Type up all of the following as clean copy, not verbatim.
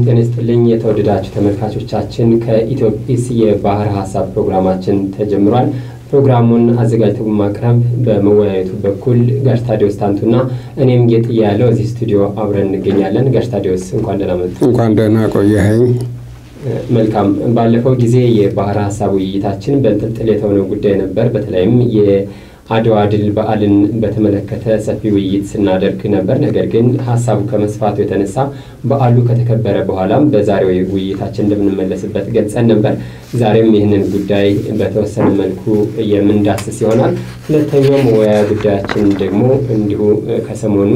ተነስተልኝ የተወደዳችሁ ተመልካቾቻችን ከኢትዮጲስ የባህር ሐሳብ ፕሮግራማችን ተጀምሯል። ፕሮግራሙን አዘጋጅተው በማቅረብ በመወያየቱ በኩል ጋሽ ታዲዮስ ታንቱና እኔም ጌጥያ ያለው እዚህ ስቱዲዮ አብረን እንገኛለን። ጋሽ ታዲዮስ እንኳን ደህና መጡ። እንኳን ደህና ቆየኸኝ። መልካም። ባለፈው ጊዜ የባህር ሐሳብ ውይይታችን በእንጥልጥል የተሆነው ጉዳይ ነበር። በተለይም የአድዋ ድል በዓልን በተመለከተ ሰፊ ውይይት ስናደርግ ነበር። ነገር ግን ሐሳቡ ከመስፋቱ የተነሳ በዓሉ ከተከበረ በኋላም በዛሬው ውይይታችን እንደምንመለስበት ገልጸን ነበር። ዛሬም ይህንን ጉዳይ በተወሰነ መልኩ የምንዳስስ ይሆናል። ሁለተኛው መወያያ ጉዳያችን ደግሞ እንዲሁ ከሰሞኑ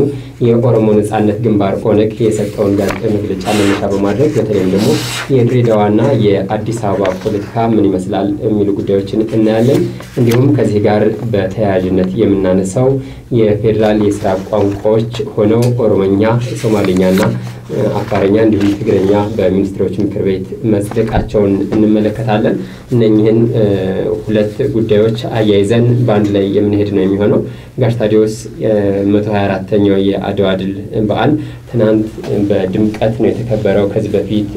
የኦሮሞ ነጻነት ግንባር ኦነግ የሰጠውን ጋዜጣዊ መግለጫ መነሻ በማድረግ በተለይም ደግሞ የድሬዳዋና የአዲስ አበባ ፖለቲካ ምን ይመስላል የሚሉ ጉዳዮችን እናያለን። እንዲሁም ከዚህ ጋር በተያያዥነት የምናነሳው የፌደራል የሥራ ቋንቋዎች ሆነው ኦሮሞኛ፣ ሶማሌኛና አፋርኛ እንዲሁም ትግርኛ በሚኒስትሮች ምክር ቤት መጽደቃቸውን እንመለከታለን። እነኚህን ሁለት ጉዳዮች አያይዘን በአንድ ላይ የምንሄድ ነው የሚሆነው። ጋሽ ታዲዮስ 124ኛው የአድዋ ድል በዓል ትናንት በድምቀት ነው የተከበረው። ከዚህ በፊት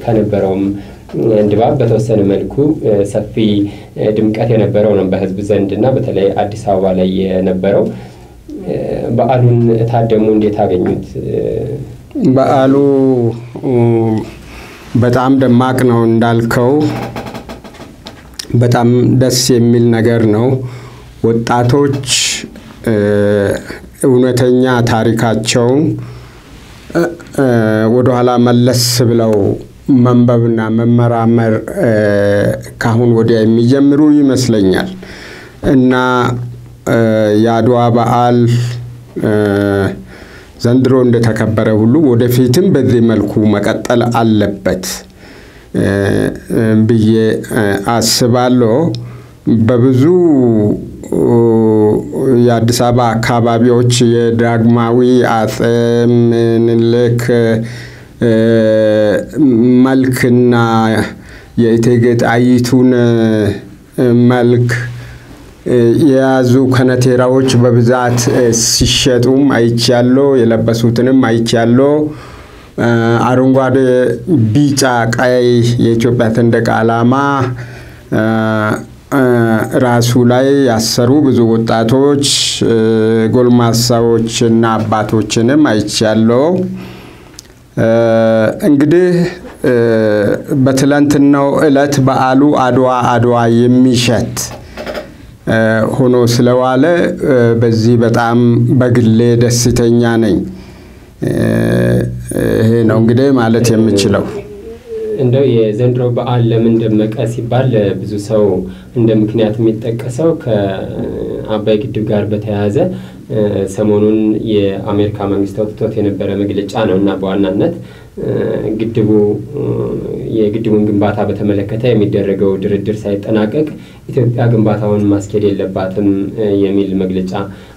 ከነበረውም እንድባብ በተወሰነ መልኩ ሰፊ ድምቀት የነበረው ነው በህዝብ ዘንድና በተለይ አዲስ አበባ ላይ የነበረው። በዓሉን ታደሙ እንዴት አገኙት? በዓሉ በጣም ደማቅ ነው እንዳልከው። በጣም ደስ የሚል ነገር ነው። ወጣቶች እውነተኛ ታሪካቸውን ወደ ኋላ መለስ ብለው መንበብና መመራመር ካሁን ወዲያ የሚጀምሩ ይመስለኛል እና የአድዋ በዓል ዘንድሮ እንደተከበረ ሁሉ ወደፊትም በዚህ መልኩ መቀጠል አለበት ብዬ አስባለሁ። በብዙ የአዲስ አበባ አካባቢዎች የዳግማዊ አፄ ምኒልክ መልክና የእቴጌ ጣይቱን መልክ የያዙ ከነቴራዎች በብዛት ሲሸጡም አይቻለሁ። የለበሱትንም አይቻለሁ። አረንጓዴ፣ ቢጫ፣ ቀይ የኢትዮጵያ ሰንደቅ ዓላማ ራሱ ላይ ያሰሩ ብዙ ወጣቶች፣ ጎልማሳዎችና አባቶችንም አይቻለሁ። እንግዲህ በትላንትናው ዕለት በዓሉ አድዋ የሚሸት ሆኖ ስለዋለ በዚህ በጣም በግሌ ደስተኛ ነኝ። ይሄ ነው እንግዲህ ማለት የምችለው። እንደው የዘንድሮ በዓል ለምን ደመቀ ሲባል ብዙ ሰው እንደ ምክንያት የሚጠቀሰው ከአባይ ግድብ ጋር በተያያዘ ሰሞኑን የአሜሪካ መንግስት አውጥቶት የነበረ መግለጫ ነውና በዋናነት የግድቡን ግንባታ በተመለከተ የሚደረገው ድርድር ሳይጠናቀቅ ኢትዮጵያ ግንባታውን ማስኬድ የለባትም የሚል መግለጫ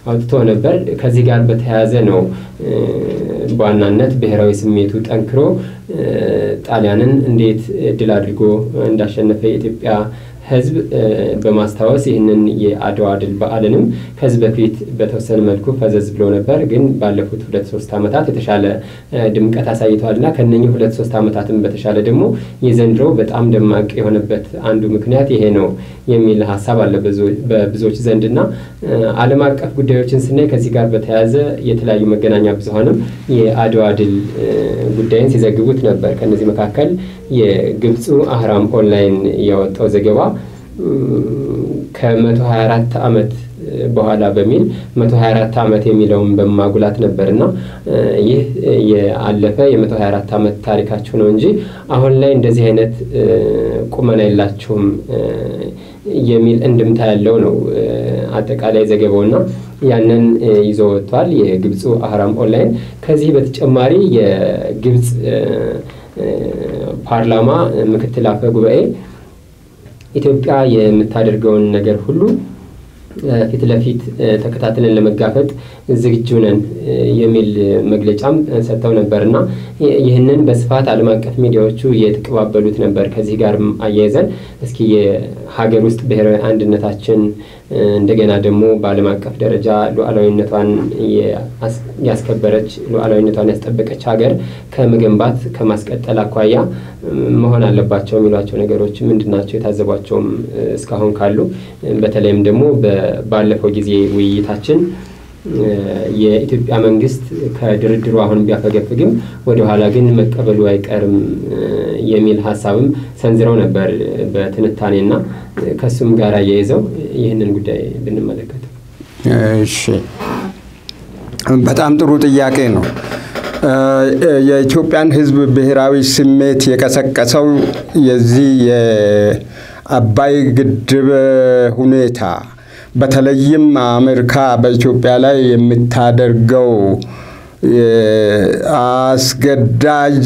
አውጥቶ ነበር። ከዚህ ጋር በተያያዘ ነው በዋናነት ብሔራዊ ስሜቱ ጠንክሮ ጣሊያንን እንዴት ድል አድርጎ እንዳሸነፈ የኢትዮጵያ ህዝብ በማስተዋወስ ይህንን የአድዋ ድል በዓልንም ከዚህ በፊት በተወሰነ መልኩ ፈዘዝ ብሎ ነበር፣ ግን ባለፉት 2-3 ዓመታት የተሻለ ድምቀት አሳይቷልና ከነኚህ 2-3 ዓመታትም በተሻለ ደግሞ የዘንድሮ በጣም ደማቅ የሆነበት አንዱ ምክንያት ይሄ ነው የሚል ሐሳብ አለ በብዙዎች ዘንድና ዓለም አቀፍ ጉዳዮችን ስናይ ከዚህ ጋር በተያያዘ የተለያዩ መገናኛ ብዙሃንም የአድዋ ድል ጉዳይን ሲዘግቡት ነበር። ከነዚህ መካከል የግብፁ አህራም ኦንላይን ያወጣው ዘገባ ከ124 ዓመት በኋላ በሚል 124 ዓመት የሚለውን በማጉላት ነበርና ይህ የአለፈ የ124 ዓመት ታሪካቸው ነው እንጂ አሁን ላይ እንደዚህ አይነት ቁመና የላችሁም የሚል እንድምታ ያለው ነው አጠቃላይ ዘገባውና ያንን ይዞ ወጥቷል የግብፁ አህራም ኦንላይን። ከዚህ በተጨማሪ የግብፅ ፓርላማ ምክትል አፈ ጉባኤ ኢትዮጵያ የምታደርገውን ነገር ሁሉ ፊት ለፊት ተከታትለን ለመጋፈጥ ዝግጁ ነን የሚል መግለጫም ሰጥተው ነበርና ይህንን በስፋት ዓለም አቀፍ ሚዲያዎቹ የተቀባበሉት ነበር። ከዚህ ጋር አያይዘን እስኪ የሀገር ውስጥ ብሔራዊ አንድነታችን እንደገና ደግሞ በዓለም አቀፍ ደረጃ ሉዓላዊነቷን ያስከበረች ሉዓላዊነቷን ያስጠበቀች ሀገር ከመገንባት ከማስቀጠል አኳያ መሆን አለባቸው የሚሏቸው ነገሮች ምንድናቸው? የታዘቧቸውም እስካሁን ካሉ በተለይም ደግሞ ባለፈው ጊዜ ውይይታችን የኢትዮጵያ መንግስት ከድርድሩ አሁን ቢያፈገፍግም ወደ ኋላ ግን መቀበሉ አይቀርም የሚል ሐሳብም ሰንዝረው ነበር በትንታኔና ከሱም ጋር ያይዘው ይህንን ጉዳይ ብንመለከት። እሺ በጣም ጥሩ ጥያቄ ነው። የኢትዮጵያን ሕዝብ ብሔራዊ ስሜት የቀሰቀሰው የዚህ የአባይ ግድብ ሁኔታ በተለይም አሜሪካ በኢትዮጵያ ላይ የምታደርገው አስገዳጅ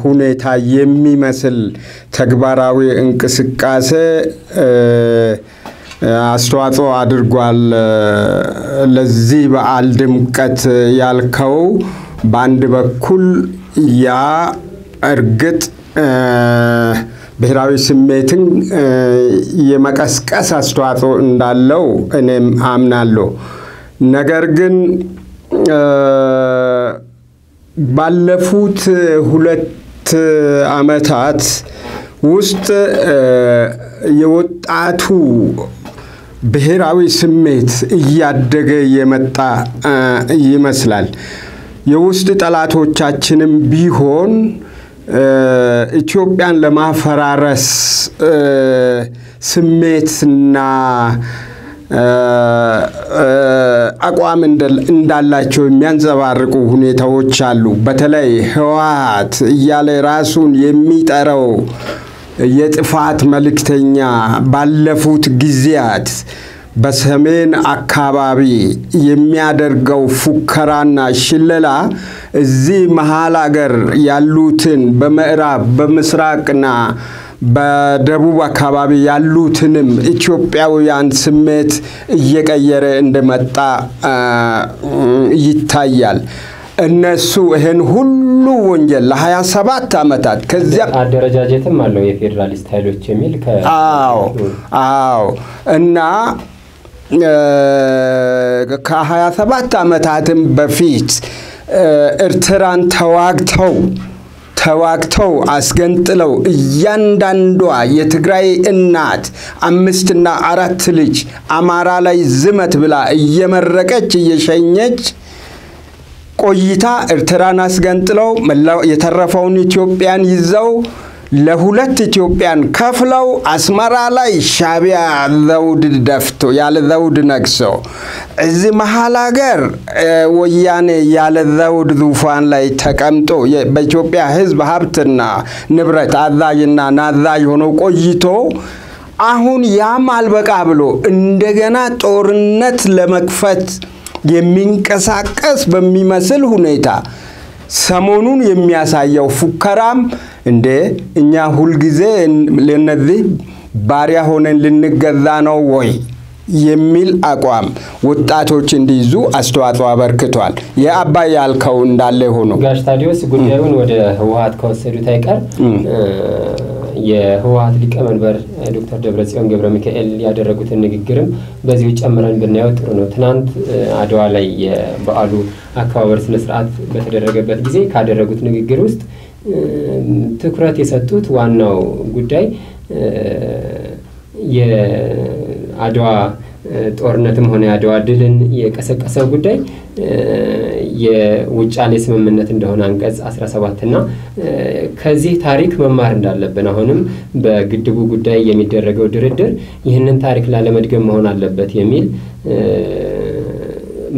ሁኔታ የሚመስል ተግባራዊ እንቅስቃሴ አስተዋጽኦ አድርጓል። ለዚህ በዓል ድምቀት ያልከው በአንድ በኩል ያ እርግጥ ብሔራዊ ስሜትን የመቀስቀስ አስተዋጽኦ እንዳለው እኔም አምናለሁ። ነገር ግን ባለፉት 2 ዓመታት ውስጥ የወጣቱ ብሔራዊ ስሜት እያደገ የመጣ ይመስላል። የውስጥ ጠላቶቻችንም ቢሆን ኢትዮጵያን ለማፈራረስ ስሜትና አቋም እንዳላቸው የሚያንጸባርቁ ሁኔታዎች አሉ። በተለይ ህወሓት እያለ ራሱን የሚጠራው የጥፋት መልእክተኛ ባለፉት ጊዜያት በሰሜን አካባቢ የሚያደርገው ፉከራና ሽለላ እዚህ መሃል ሀገር ያሉትን በምዕራብ በምስራቅና በደቡብ አካባቢ ያሉትንም ኢትዮጵያውያን ስሜት እየቀየረ እንደመጣ ይታያል። እነሱ ይሄን ሁሉ ወንጀል ለ27 ዓመታት ከዚያ አደረጃጀትም አለው የፌደራሊስት ኃይሎች የሚል አዎ እና ከ27 ዓመታትም በፊት ኤርትራን ተዋግተው አስገንጥለው እያንዳንዷ የትግራይ እናት 5 እና 4 ልጅ አማራ ላይ ዝመት ብላ እየመረቀች እየሸኘች ቆይታ ኤርትራን አስገንጥለው የተረፈውን ኢትዮጵያን ይዘው ለሁለት ኢትዮጵያን ከፍለው አስመራ ላይ ሻቢያ ዘውድ ደፍቶ ያለ ዘውድ ነግሶ እዚህ መሃል ሀገር ወያኔ ያለ ዘውድ ዙፋን ላይ ተቀምጦ በኢትዮጵያ ሕዝብ ሀብትና ንብረት አዛዥና ናዛዥ ሆኖ ቆይቶ አሁን ያም አልበቃ ብሎ እንደገና ጦርነት ለመክፈት የሚንቀሳቀስ በሚመስል ሁኔታ ሰሞኑን የሚያሳየው ፉከራም እንደ እኛ ሁሉ ጊዜ ለነዚህ ባሪያ ሆነን ልንገዛ ነው ወይ የሚል አቋም ወጣቶች እንዲይዙ አስተዋጽኦ አበርክቷል። የአባይ ያልከው እንዳለ ሆኖ ጋሽ ታዲዮስ ጉዳዩን ወደ ህወሓት ከወሰዱት አይቀር የህወሓት ሊቀመንበር ዶክተር ደብረጽዮን ገብረ ሚካኤል ያደረጉትን ንግግርም በዚሁ ጨምረን ብናየው ጥሩ ነው። ትናንት አድዋ ላይ የበዓሉ አከባበር ስነ ስርዓት በተደረገበት ጊዜ ካደረጉት ንግግር ውስጥ ትኩረት የሰጡት ዋናው ጉዳይ የአድዋ ጦርነትም ሆነ የአድዋ ድልን የቀሰቀሰው ጉዳይ የውጫሌ ስምምነት እንደሆነ አንቀጽ 17 እና ከዚህ ታሪክ መማር እንዳለብን አሁንም በግድቡ ጉዳይ የሚደረገው ድርድር ይህንን ታሪክ ላለመድገም መሆን አለበት የሚል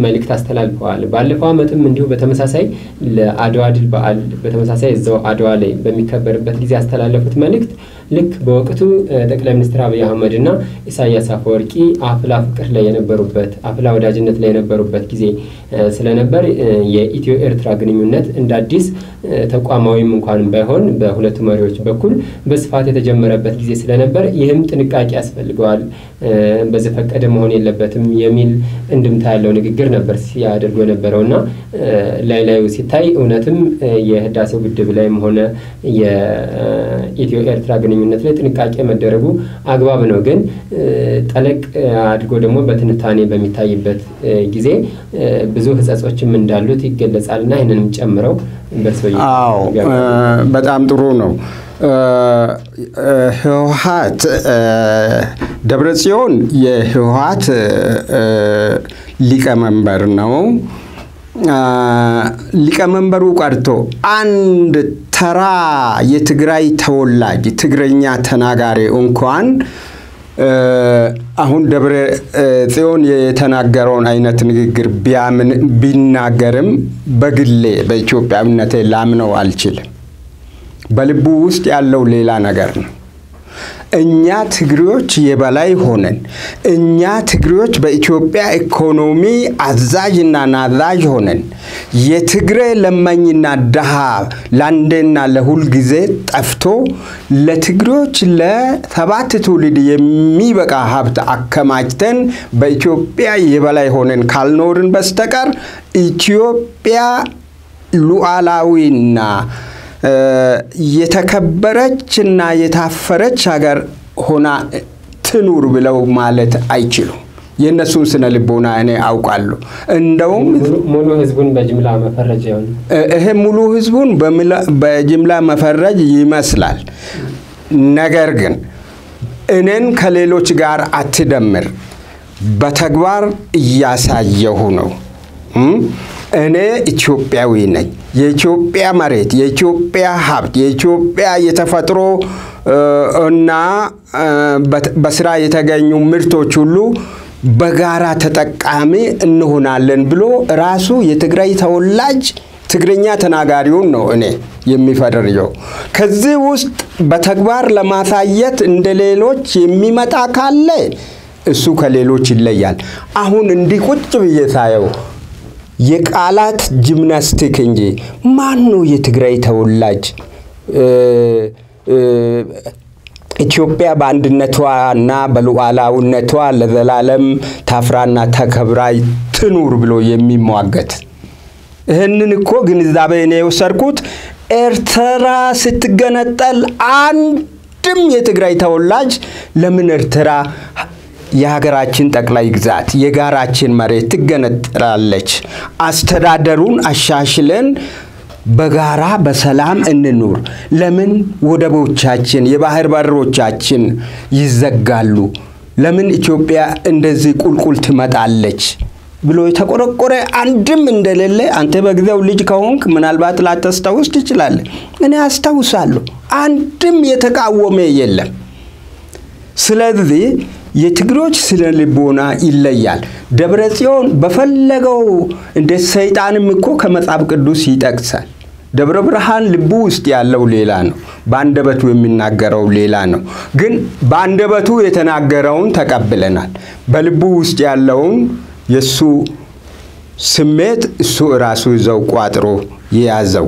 መልእክት አስተላልፈዋል። ባለፈው ዓመትም እንዲሁ በተመሳሳይ ለአድዋ ድል በዓል በተመሳሳይ እዛው አድዋ ላይ በሚከበርበት ጊዜ ያስተላለፉት መልእክት ልክ በወቅቱ ጠቅላይ ሚኒስትር አብይ አህመድ እና ኢሳያስ አፈወርቂ አፍላ ፍቅር ላይ የነበሩበት አፍላ ወዳጅነት ላይ የነበሩበት ጊዜ ስለነበር የኢትዮ ኤርትራ ግንኙነት እንደ አዲስ ተቋማዊም እንኳን ባይሆን በሁለቱ መሪዎች በኩል በስፋት የተጀመረበት ጊዜ ስለነበር ይህም ጥንቃቄ ያስፈልገዋል፣ በዘፈቀደ መሆን የለበትም የሚል እንድምታ ያለው ንግግር ነበር ሲያደርጉ የነበረውና ላይላዩ ሲታይ እውነትም የህዳሴው ግድብ ላይም ሆነ የኢትዮ ኤርትራ ግንኙነት ግንኙነት ላይ ጥንቃቄ መደረጉ አግባብ ነው። ግን ጠለቅ አድርጎ ደግሞ በትንታኔ በሚታይበት ጊዜ ብዙ ህጸጾችም እንዳሉት ይገለጻልና ይሄንንም ጨምረው በርሶይ በጣም ጥሩ ነው። ህወሓት ደብረጽዮን የህወሓት ሊቀመንበር ነው። ሊቀመንበሩ ቀርቶ አንድ ተራ የትግራይ ተወላጅ ትግረኛ ተናጋሪ እንኳን አሁን ደብረጽዮን የተናገረውን አይነት ንግግር ቢናገርም በግሌ በኢትዮጵያዊነቴ ላምነው አልችልም። በልቡ ውስጥ ያለው ሌላ ነገር ነው። እኛ ትግሬዎች የበላይ ሆነን እኛ ትግሬዎች በኢትዮጵያ ኢኮኖሚ አዛዥና ናዛዥ ሆነን የትግሬ ለማኝና ደሃ ላንዴና ለሁል ጊዜ ጠፍቶ ለትግሬዎች ለሰባት ትውልድ የሚበቃ ሀብት አከማችተን በኢትዮጵያ የበላይ ሆነን ካልኖርን በስተቀር ኢትዮጵያ ሉዓላዊና የተከበረችና የታፈረች ሀገር ሆና ትኑር ብለው ማለት አይችሉም። የነሱን ስነ ልቦና እኔ አውቃለሁ። እንደውም ሙሉ ህዝቡን በጅምላ መፈረጅ ያው ይሄ ሙሉ ህዝቡን በጅምላ መፈረጅ ይመስላል። ነገር ግን እኔን ከሌሎች ጋር አትደምር በተግባር ያሳየሁ ነው። እኔ ኢትዮጵያዊ ነኝ። የኢትዮጵያ መሬት የኢትዮጵያ ሀብት የኢትዮጵያ የተፈጥሮ እና በስራ የተገኙ ምርቶች ሁሉ በጋራ ተጠቃሚ እንሆናለን ብሎ ራሱ የትግራይ ተወላጅ ትግረኛ ተናጋሪውን ነው እኔ የሚፈርጀው። ከዚህ ውስጥ በተግባር ለማሳየት እንደሌሎች የሚመጣ ካለ እሱ ከሌሎች ይለያል። አሁን እንዲህ ቁጭ ብዬ ሳየው የቃላት ጂምናስቲክ እንጂ ማን ነው የትግራይ ተወላጅ ኢትዮጵያ በአንድነቷና በሉዓላዊነቷ ለዘላለም ታፍራና ተከብራ ትኑር ብሎ የሚሟገት? ይሄንን እኮ ግንዛቤ ነው የወሰድኩት። ኤርትራ ስትገነጠል አንድም የትግራይ ተወላጅ ለምን ኤርትራ የሀገራችን ጠቅላይ ግዛት የጋራችን መሬት ትገነጠላለች፣ አስተዳደሩን አሻሽለን በጋራ በሰላም እንኑር፣ ለምን ወደቦቻችን የባህር በሮቻችን ይዘጋሉ፣ ለምን ኢትዮጵያ እንደዚህ ቁልቁል ትመጣለች ብሎ የተቆረቆረ አንድም እንደሌለ አንተ በጊዜው ልጅ ከሆንክ ምናልባት ላታስታውስ ትችላለህ። እኔ አስታውሳለሁ። አንድም የተቃወመ የለም። ስለዚህ የትግሮች ስነ ልቦና ይለያል። ደብረጽዮን በፈለገው እንደ ሰይጣንም እኮ ከመጽሐፍ ቅዱስ ይጠቅሳል። ደብረ ብርሃን ልቡ ውስጥ ያለው ሌላ ነው፣ በአንደበቱ የሚናገረው ሌላ ነው። ግን በአንደበቱ የተናገረውን ተቀብለናል። በልቡ ውስጥ ያለውን የሱ ስሜት እሱ ራሱ ይዘው ቋጥሮ የያዘው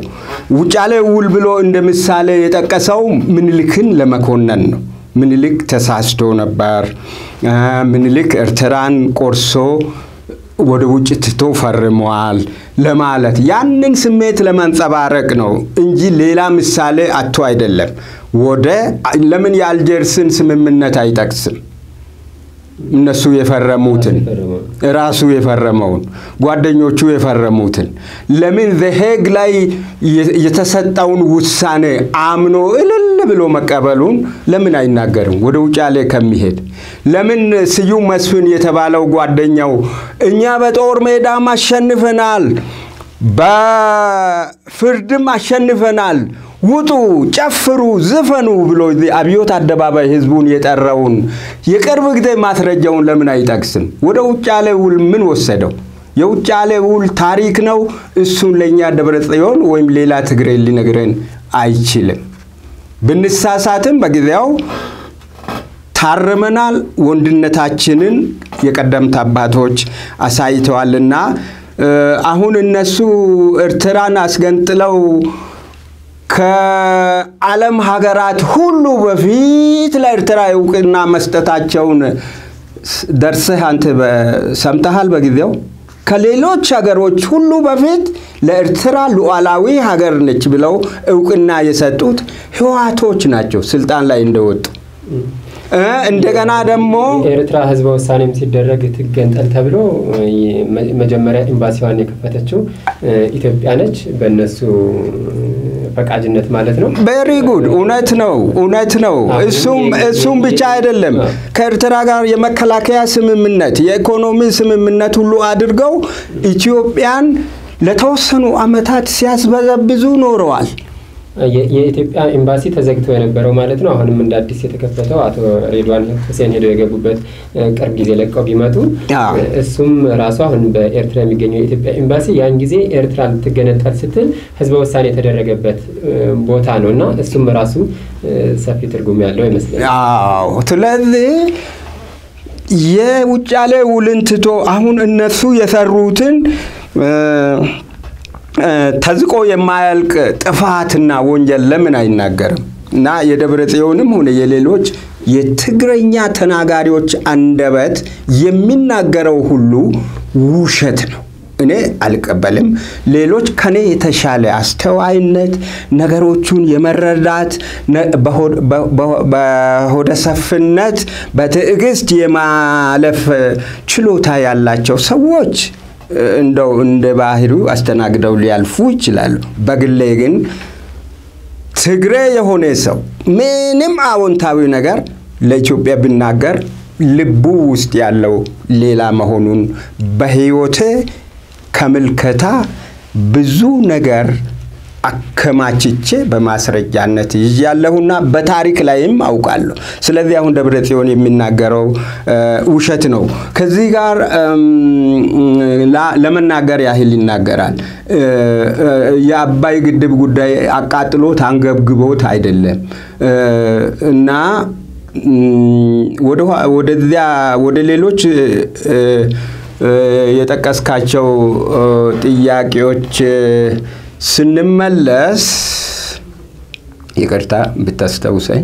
ውጫሌ ውል ብሎ እንደ ምሳሌ የጠቀሰው ምኒልክን ለመኮነን ነው። ምኒልክ ተሳስቶ ነበር። ምኒልክ ኤርትራን ቆርሶ ወደ ውጭ ትቶ ፈርሟል ለማለት ያንን ስሜት ለማንጸባረቅ ነው እንጂ ሌላ ምሳሌ አጥቶ አይደለም። ወደ ለምን የአልጀርስን ስምምነት አይጠቅስም? እነሱ የፈረሙትን ራሱ የፈረመውን ጓደኞቹ የፈረሙትን ለምን ዘሄግ ላይ የተሰጠውን ውሳኔ አምኖ እልል ብሎ መቀበሉን ለምን አይናገርም? ወደ ውጫሌ ከሚሄድ ለምን ስዩም መስፍን የተባለው ጓደኛው እኛ በጦር ሜዳም አሸንፈናል፣ በፍርድም አሸንፈናል፣ ውጡ ጨፍሩ ዝፈኑ ብሎ አብዮት አደባባይ ህዝቡን የጠራውን የቅርብ ጊዜ ማስረጃውን ለምን አይጠቅስም? ወደ ውጫሌ ውል ምን ወሰደው? የውጫሌ ውል ታሪክ ነው። እሱን ለኛ ደብረጽዮን ወይም ሌላ ትግሬ ሊነግረን አይችልም። ብንሳሳትም በጊዜው ታርመናል። ወንድነታችንን የቀደምት አባቶች አሳይተዋልና አሁን እነሱ ኤርትራን አስገንጥለው ከዓለም ሀገራት ሁሉ በፊት ለኤርትራ እውቅና መስጠታቸውን ደርሰህ አንተ ሰምተሃል? በጊዜው ከሌሎች ሀገሮች ሁሉ በፊት ለኤርትራ ሉዓላዊ ሀገር ነች ብለው እውቅና የሰጡት ህወሓቶች ናቸው ስልጣን ላይ እንደወጡ እንደገና ደግሞ ኤርትራ ህዝብ ውሳኔም ሲደረግ ትገንጠል ተብሎ መጀመሪያ ኤምባሲዋን የከፈተችው ኢትዮጵያ ነች በእነሱ ፈቃጅነት ማለት ነው very good እውነት ነው እሱም ብቻ አይደለም ከኤርትራ ጋር የመከላከያ ስምምነት የኢኮኖሚ ስምምነት ሁሉ አድርገው ኢትዮጵያን ለተወሰኑ አመታት ሲያስበዘብዙ ኖረዋል የኢትዮጵያ ኤምባሲ ተዘግቶ የነበረው ማለት ነው አሁንም እንደ አዲስ የተከፈተው አቶ ሬድዋን ሁሴን ሄደው የገቡበት ቅርብ ጊዜ ለቀው ቢመጡ እሱም ራሱ አሁን በኤርትራ የሚገኘው የኢትዮጵያ ኤምባሲ ያን ጊዜ ኤርትራ ልትገነጠል ስትል ህዝበ ውሳኔ የተደረገበት ቦታ ነውና እሱም ራሱ ሰፊ ትርጉም ያለው ይመስላል ስለዚህ የውጫሌ ውልን ትቶ አሁን እነሱ የሰሩትን ተዝቆ የማያልቅ ጥፋትና ወንጀል ለምን አይናገርም እና የደብረጽዮንም ሆነ የሌሎች የትግረኛ ተናጋሪዎች አንደበት የሚናገረው ሁሉ ውሸት ነው እኔ አልቀበልም ሌሎች ከኔ የተሻለ አስተዋይነት ነገሮቹን የመረዳት በሆደ ሰፍነት በትዕግስት የማለፍ ችሎታ ያላቸው ሰዎች እንደው እንደ ባህሩ አስተናግደው ሊያልፉ ይችላሉ በግሌ ግን ትግሬ የሆነ ሰው ምንም አዎንታዊ ነገር ለኢትዮጵያ ቢናገር ልቡ ውስጥ ያለው ሌላ መሆኑን በህይወቴ ከምልከታ ብዙ ነገር አከማችቼ በማስረጃነት ይያለሁና በታሪክ ላይም አውቃለሁ ስለዚህ አሁን ደብረጽዮን የሚናገረው ውሸት ነው ከዚህ ጋር ለመናገር ያህል ይናገራል የአባይ ግድብ ጉዳይ አቃጥሎት አንገብግቦት አይደለም እና ወደ ሌሎች የጠቀስካቸው ጥያቄዎች ስንመለስ ይቅርታ ብታስተውሰኝ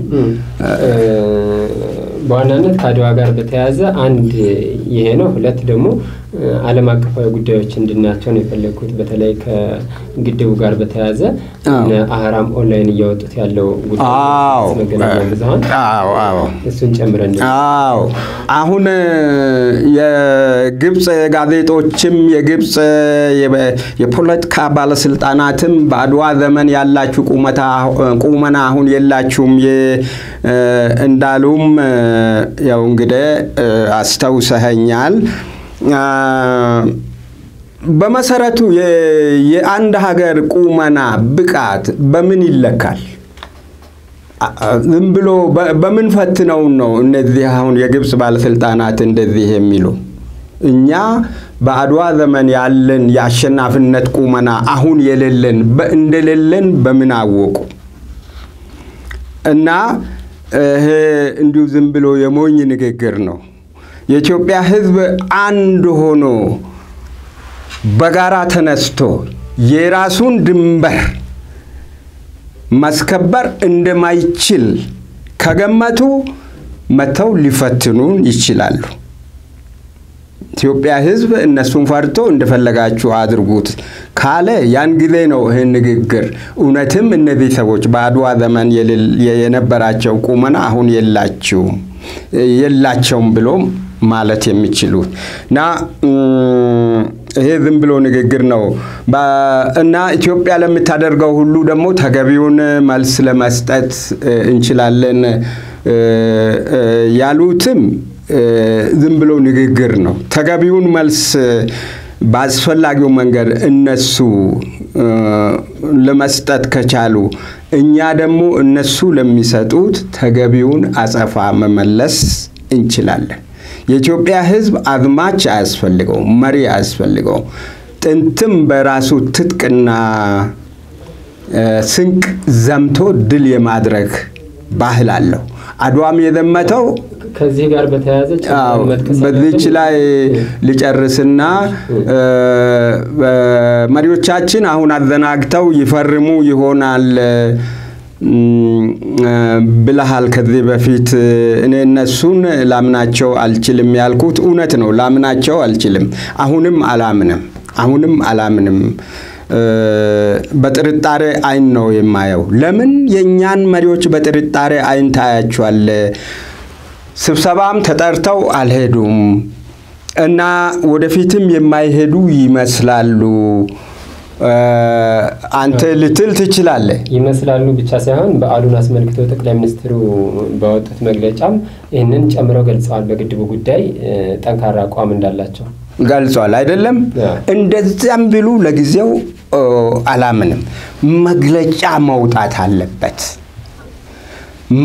በዋናነት ከአድዋ ጋር በተያያዘ አንድ ይሄ ነው ሁለት ደግሞ ዓለም አቀፋዊ ጉዳዮች እንድናቸው ነው የፈለኩት በተለይ ከግድቡ ጋር በተያያዘ አህራም ኦንላይን እያወጡት ያለው ጉዳይ መገናኛ ብዙሃን እሱን ጨምረን አሁን የግብጽ ጋዜጦችም የግብጽ የፖለቲካ ባለስልጣናትም በአድዋ ዘመን ያላችሁ ቁመና አሁን የላችሁም እንዳሉም ያው እንግዲህ አስተውሰኸኛል በመሰረቱ የአንድ ሀገር ቁመና ብቃት በምን ይለካል ዝም ብሎ በምን ፈትነው ነው እነዚህ አሁን የግብጽ ባለስልጣናት እንደዚህ የሚሉ እኛ በአድዋ ዘመን ያለን የአሸናፊነት ቁመና አሁን የሌለን እንደሌለን በምን አወቁ እና እንዲሁ ዝም ብሎ የሞኝ ንግግር ነው የኢትዮጵያ ህዝብ አንድ ሆኖ በጋራ ተነስቶ የራሱን ድንበር ማስከበር እንደማይችል ከገመቱ መተው ሊፈትኑን ይችላሉ ኢትዮጵያ ህዝብ እነሱን ፈርቶ እንደፈለጋችሁ አድርጉት ካለ ያን ጊዜ ነው ይሄ ንግግር እውነትም እነዚህ ሰዎች በአድዋ ዘመን የነበራቸው ቁመና አሁን የላቸውም ብሎ ማለት የሚችሉት እና ይሄ ዝም ብሎ ንግግር ነው እና ኢትዮጵያ ለምታደርገው ሁሉ ደግሞ ተገቢውን መልስ ለመስጠት እንችላለን ያሉትም ዝም ብሎ ንግግር ነው ተገቢውን መልስ ባስፈላጊው መንገድ እነሱ ለመስጠት ከቻሉ እኛ ደግሞ እነሱ ለሚሰጡት ተገቢውን አጸፋ መመለስ እንችላለን የኢትዮጵያ ህዝብ አዝማች አያስፈልገው መሪ አያስፈልገው ጥንትም በራሱ ትጥቅና ስንቅ ዘምቶ ድል የማድረግ ባህል አለው አድዋም የዘመተው ከዚህ ጋር በተያያዘ በዚች ላይ ሊጨርስና መሪዎቻችን አሁን አዘናግተው ይፈርሙ ይሆናል ብለሃል ከዚህ በፊት እኔ እነሱን ላምናቸው አልችልም ያልኩት እውነት ነው ላምናቸው አልችልም አሁንም አላምንም በጥርጣሬ አይን ነው የማየው ለምን የኛን መሪዎች በጥርጣሬ አይን ታያቸዋል ስብሰባም ተጠርተው አልሄዱም እና ወደፊትም የማይሄዱ ይመስላሉ አንተ ልትል ትችላለህ ይመስላሉ ብቻ ሳይሆን በዓሉን አስመልክቶ ጠቅላይ ሚኒስትሩ ባወጡት መግለጫም ይሄንን ጨምረው ገልጸዋል በግድቡ ጉዳይ ጠንካራ አቋም እንዳላቸው ገልጸዋል አይደለም እንደዛም ቢሉ ለጊዜው አላምንም መግለጫ መውጣት አለበት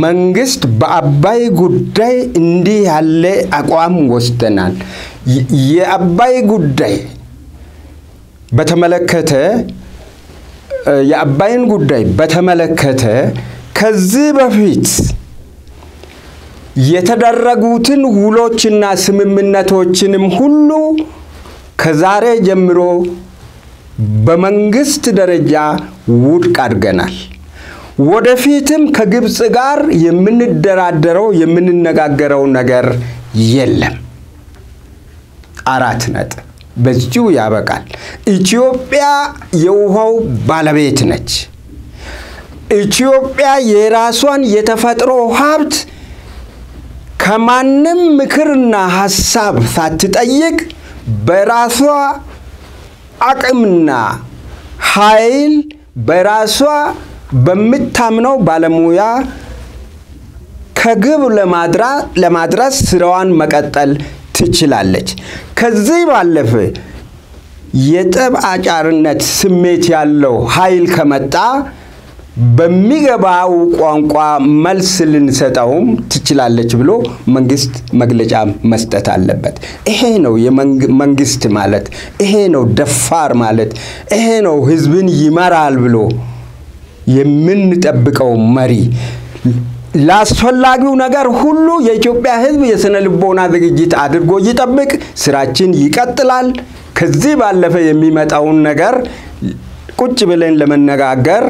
መንግስት በአባይ ጉዳይ እንዲህ ያለ አቋም ወስደናል የአባይ ጉዳይ በተመለከተ የአባይን ጉዳይ በተመለከተ ከዚህ በፊት የተደረጉትን ውሎችና ስምምነቶችንም ሁሉ ከዛሬ ጀምሮ በመንግስት ደረጃ ውድቅ አድርገናል ወደፊትም ከግብጽ ጋር የምንደራደረው የምንነጋገረው ነገር የለም 4 ነጥብ በዚሁ ያበቃል ኢትዮጵያ የውሃው ባለቤት ነች ኢትዮጵያ የራሷን የተፈጥሮ ሀብት ከማንም ምክርና ሐሳብ ሳትጠይቅ በራሷ አቅምና ኃይል በራሷ በመታምነው ባለሙያ ከግብ ለማድረስ ስራዋን መቀጠል ትችላለች ከዚህ ባለፈ የጠብ አጫርነት ስሜት ያለው ኃይል ከመጣ በሚገባው ቋንቋ መልስ ልንሰጣውም ትችላለች ብሎ መንግስት መግለጫ መስጠት አለበት ይሄ ነው የመንግስት ማለት ይሄ ነው ደፋር ማለት ይሄ ነው ህዝብን ይመራል ብሎ የምንጠብቀው መሪ ላስፈላጊው ነገር ሁሉ የኢትዮጵያ ህዝብ የስነ ልቦና ዝግጅት አድርጎ ይጠብቅ ስራችን ይቀጥላል ከዚህ ባለፈ የሚመጣውን ነገር ቁጭ ብለን ለመነጋገር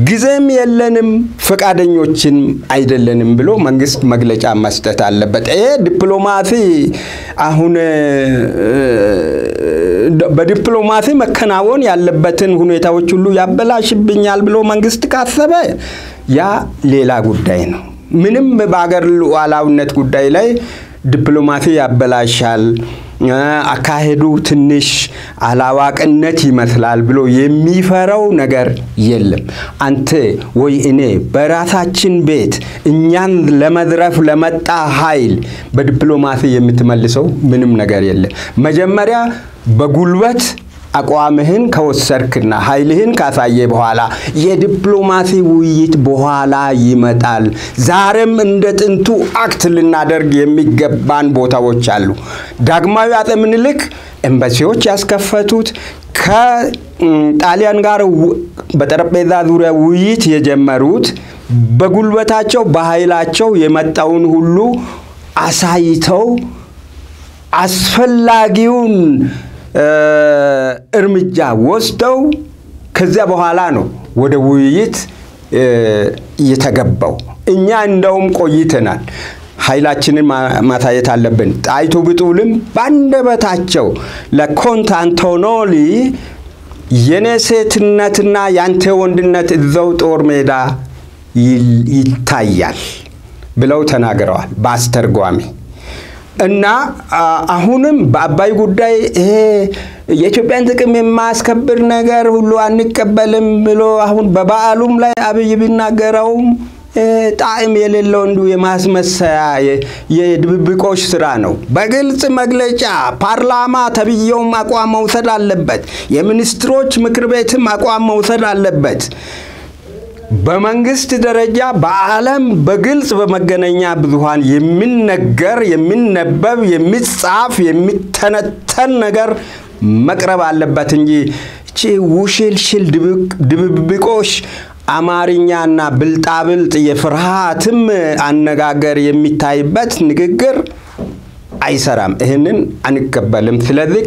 ጊዜም የለንም ፈቃደኞችን አይደለንም ብሎ መንግስት መግለጫ መስጠት አለበት ይሄ ዲፕሎማሲ አሁን በዲፕሎማሲ መከናወን ያለበትን ሁኔታዎች ሁሉ ያበላሽብኛል ብሎ መንግስት ካሰበ ያ ሌላ ጉዳይ ነው ምንም በአገር ሉዓላዊነት ጉዳይ ላይ ዲፕሎማሲ ያበላሻል አካሄዱ ትንሽ አላዋቅነት ይመስላል ብሎ የሚፈራው ነገር የለም አንተ ወይ እኔ በራሳችን ቤት እኛን ለመድረፍ ለመጣ ኃይል በዲፕሎማሲ የምትመልሰው ምንም ነገር የለም መጀመሪያ በጉልበት አቋምህን ከወሰርክና ኃይልህን ካሳየ በኋላ የዲፕሎማሲ ውይይት በኋላ ይመጣል ዛሬም እንደ ጥንቱ አክት ልናደርግ የሚገባን ቦታዎች አሉ ዳግማዊ አጤ ምኒልክ ኤምባሲዎች ያስከፈቱት ከጣሊያን ጋር በጠረጴዛ ዙሪያ ውይይት የጀመሩት በጉልበታቸው በኃይላቸው የመጣውን ሁሉ አሳይተው አስፈላጊውን እርምጃ ወስደው ከዚያ በኋላ ነው ወደ ውይይት የተገባው እኛ እንደውም ቆይተናል ኃይላችንን ማሳየት አለብን ጣይቱ ብጡልም ባንደበታቸው ለኮንስታንቲኖሊ የነሴትነትና ያንተ ወንድነት እዛው ጦር ሜዳ ይታያል ብለው ተናግረዋል ባስተርጓሚ እና አሁንም በአባይ ጉዳይ ይሄ የኢትዮጵያን ጥቅም የማያስከብር ነገር ሁሉ አንቀበልም ብሎ አሁን በበዓሉም ላይ አብይ ቢናገረው ጣዕም የሌለው እንዱ የማስመሰያ የድብብቆሽ ስራ ነው በግልጽ መግለጫ ፓርላማ ተብየውም አቋም መውሰድ አለበት የሚኒስትሮች ምክር ቤትም አቋም መውሰድ አለበት በመንግስት ደረጃ በዓለም በግልጽ በመገናኛ ብዙሃን የሚነገር የሚነበብ የሚጻፍ የሚተነተን ነገር መቅረብ አለበት እንጂ እቺ ውሽልሽል ድብብቆሽ አማርኛና ብልጣብልጥ የፍርሃትም አነጋገር የሚታይበት ንግግር አይሰራም ይሄንን አንቀበልም ስለዚህ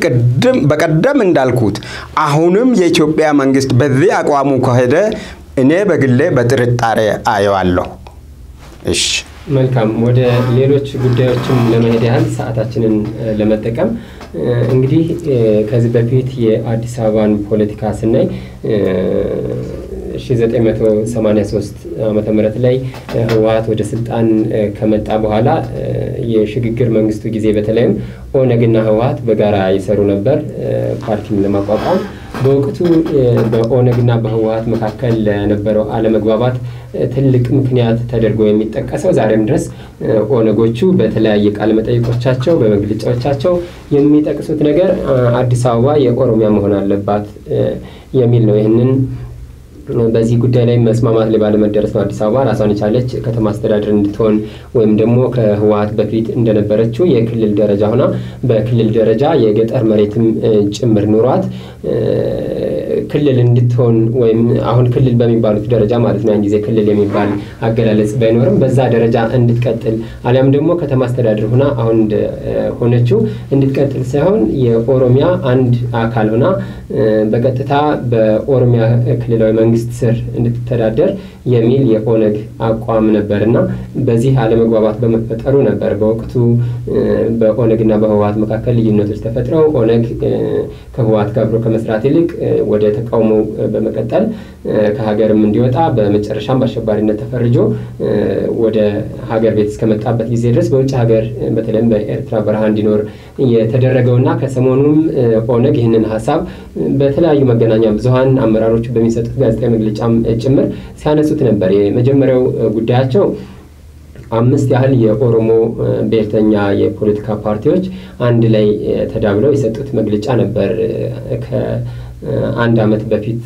በቀደም እንዳልኩት አሁንም የኢትዮጵያ መንግስት በዚህ አቋሙ ከሄደ እኔ በግሌ በጥርጣሬ አየዋለሁ። እሺ መልካም ወደ ሌሎች ጉዳዮችም ለመሄድ ያህል ሰዓታችንን ለመጠቀም እንግዲህ ከዚህ በፊት የአዲስ አበባን ፖለቲካ ስናይ 1983 ዓመተ ምህረት ላይ ህወሓት ወደ ስልጣን ከመጣ በኋላ የሽግግር መንግስቱ ጊዜ በተለይም ኦነግና ህወሓት በጋራ ይሰሩ ነበር ፓርቲን ለማቋቋም። በወቅቱ በኦነግና በህወሓት መካከል ለነበረው አለመግባባት ትልቅ ምክንያት ተደርጎ የሚጠቀሰው ዛሬም ድረስ ኦነጎቹ በተለያየ ቃለ መጠይቆቻቸው በመግለጫዎቻቸው የሚጠቅሱት ነገር አዲስ አበባ የኦሮሚያ መሆን አለባት የሚል ነው። ይህንን በዚህ ጉዳይ ላይ መስማማት ላይ ባለመደረስ ነው አዲስ አበባ ራሷን የቻለች ከተማ አስተዳደር እንድትሆን ወይም ደግሞ ከህወሓት በፊት እንደነበረችው የክልል ደረጃ ሆና በክልል ደረጃ የገጠር መሬትም ጭምር ኑሯት ክልል እንድትሆን ወይም አሁን ክልል በሚባሉት ደረጃ ማለት ነው ያን ጊዜ ክልል የሚባል አገላለጽ ባይኖርም በዛ ደረጃ እንድትቀጥል አሊያም ደግሞ ከተማ አስተዳደር ሆና አሁን ሆነችው እንድትቀጥል ሳይሆን የኦሮሚያ አንድ አካል ሆና በቀጥታ በኦሮሚያ ክልላዊ መንግስት ስር እንድትተዳደር የሚል የኦነግ አቋም ነበርና በዚህ አለመግባባት በመፈጠሩ ነበር በወቅቱ በኦነግና በህወሓት መካከል ልዩነቶች ተፈጥረው ኦነግ ከህወሓት ጋር አብሮ ከመስራት ይልቅ ወደ ተቃውሞ በመቀጠል ከሀገርም እንዲወጣ በመጨረሻም በአሸባሪነት ተፈርጆ ወደ ሀገር ቤት እስከመጣበት ጊዜ ድረስ በውጭ ሀገር በተለይም በኤርትራ በረሃ እንዲኖር የተደረገውና ከሰሞኑም ኦነግ ይህንን ሐሳብ በተለያዩ መገናኛ ብዙሃን አመራሮቹ በሚሰጡት ጋዜጣዊ መግለጫም ጭምር ሲያነሱት ነበር። የመጀመሪያው ጉዳያቸው 5 ያህል የኦሮሞ ብሔርተኛ የፖለቲካ ፓርቲዎች አንድ ላይ ተዳብለው የሰጡት መግለጫ ነበር አንድ አመት በፊት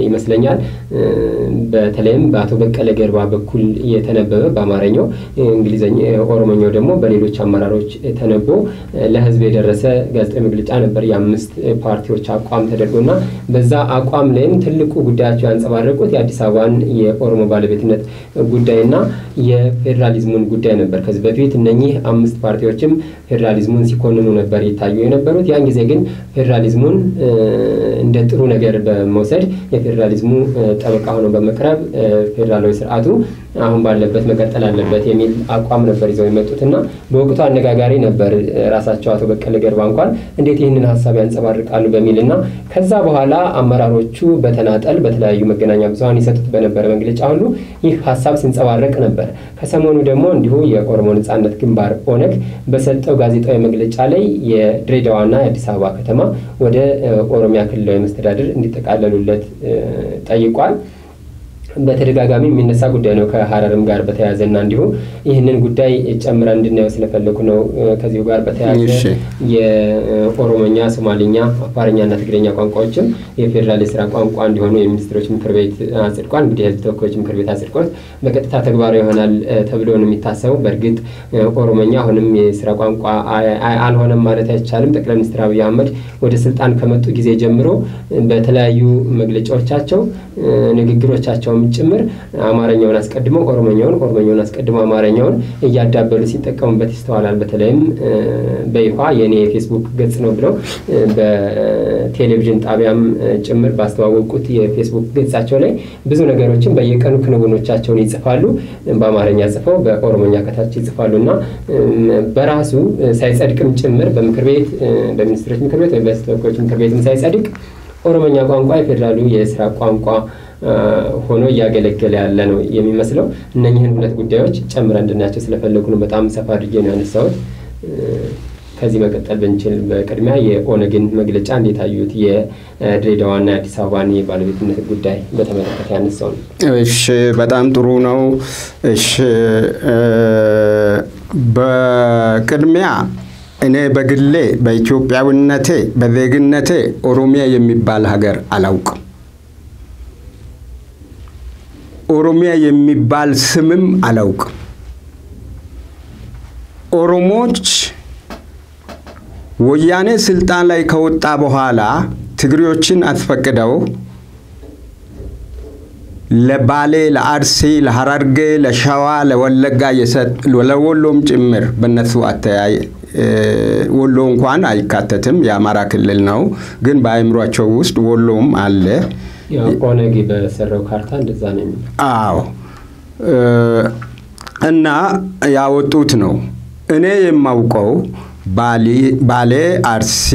ይመስለኛል በተለይም በአቶ በቀለ ገርባ በኩል የተነበበ በአማርኛው እንግሊዘኛ ኦሮሞኛው ደግሞ በሌሎች አመራሮች ተነቦ ለህዝብ የደረሰ ጋዜጣዊ መግለጫ ነበር የአምስት ፓርቲዎች አቋም ተደርጎና በዛ አቋም ላይም ትልቁ ጉዳያቸው ያንጸባረቁት የአዲስ አበባን የኦሮሞ ባለቤትነት ጉዳይና የፌደራሊዝሙን ጉዳይ ነበር። ከዚህ በፊት እነኚህ 5 ፓርቲዎችም ፌደራሊዝሙን ሲኮንኑ ነበር ይታዩ የነበሩት። ያን ጊዜ ግን ፌደራሊዝሙን እንደ ጥሩ ነገር በመውሰድ የፌደራሊዝሙ ጠበቃ ሆኖ በመቅረብ ፌደራላዊ ስርዓቱ አሁን ባለበት መቀጠል አለበት የሚል አቋም ነበር ይዘው የመጡትና በወቅቱ አነጋጋሪ ነበር። ራሳቸው አቶ በቀለ ገርባ እንኳን እንዴት ይህንን ሐሳብ ያንጸባርቃሉ በሚልና ከዛ በኋላ አመራሮቹ በተናጠል በተለያዩ መገናኛ ብዙሃን ይሰጡት በነበረ መግለጫ ሁሉ ይህ ሐሳብ ሲንጸባረቅ ነበር። ከሰሞኑ ደግሞ እንዲሁ የኦሮሞ ነጻነት ግንባር ኦነግ በሰጠው ጋዜጣዊ መግለጫ ላይ የድሬዳዋና የአዲስ አበባ ከተማ ወደ ኦሮሚያ ክልላዊ መስተዳድር እንዲጠቃለሉለት ጠይቋል። በተደጋጋሚ የሚነሳ ጉዳይ ነው ከሐረርም ጋር በተያያዘና እንዲሁ ይህንን ጉዳይ ጨምረን እንድናየው ስለፈለኩ ነው። ከዚሁ ጋር በተያያዘ የኦሮሞኛ፣ ሶማሊኛ፣ አፋርኛና ትግርኛ ቋንቋዎችም የፌደራል የሥራ ቋንቋ እንዲሆኑ የሚኒስትሮች ምክር ቤት አጽድቋል። እንግዲህ የሕዝብ ተወካዮች ምክር ቤት አጽድቆት በቀጥታ ተግባራዊ ይሆናል ተብሎ ነው የሚታሰበው። በእርግጥ ኦሮሞኛ አሁንም የሥራ ቋንቋ አልሆነም ማለት አይቻልም። ጠቅላይ ሚኒስትር አብይ አህመድ ወደ ስልጣን ከመጡ ጊዜ ጀምሮ በተለያዩ መግለጫዎቻቸው ንግግሮቻቸው ጭምር አማርኛውን አስቀድመው ኦሮሞኛውን አስቀድመው አማርኛውን እያዳበሉ ሲጠቀሙበት ይስተዋላል። በተለይም በይፋ የኔ ፌስቡክ ገጽ ነው ብለው በቴሌቪዥን ጣቢያም ጭምር ባስተዋወቁት የፌስቡክ ገጻቸው ላይ ብዙ ነገሮችን በየቀኑ ክንውኖቻቸውን ይጽፋሉ። በአማርኛ ጽፈው በኦሮሞኛ ከታች ይጽፋሉና በራሱ ሳይጸድቅም ጭምር በምክር ቤት በሚኒስትሮች ምክር ቤት ወይ በተወካዮች ምክር ቤትም ሳይጸድቅ ኦሮሞኛ ቋንቋ የፌደራሉ የሥራ ቋንቋ ሆኖ እያገለገለ ያለ ነው የሚመስለው። እነኚህን ሁለት ጉዳዮች ጨምረን እንድናያቸው ስለፈለጉ ነው በጣም ሰፋ አድርጌ ነው ያነሳሁት። ከዚህ መቀጠል ብንችል በቅድሚያ የኦነግን መግለጫ እንዴት አዩት? የድሬዳዋና የአዲስ አበባን የባለቤትነት ጉዳይ በተመለከተ ያነሳው ነው። እሺ በጣም ጥሩ ነው። እሺ በቅድሚያ እኔ በግሌ በኢትዮጵያዊነቴ በዜግነቴ ኦሮሚያ የሚባል ሀገር አላውቅም። ኦሮሚያ የሚባል ስምም አላውቅም። ኦሮሞች ወያኔ ስልጣን ላይ ከወጣ በኋላ ትግሬዎችን አስፈቅደው ለባሌ፣ ለአርሲ፣ ለሐረርጌ፣ ለሸዋ፣ ለወለጋ ለወሎም ጭምር በነሱ አተያይ ወሎ እንኳን አይካተትም የአማራ ክልል ነው ግን በአይምሯቸው ውስጥ ወሎም አለ ያው ኦነግ በሰራው ካርታ እንደዛ ነው አዎ እና ያወጡት ነው እኔ የማውቀው ባሌ አርሲ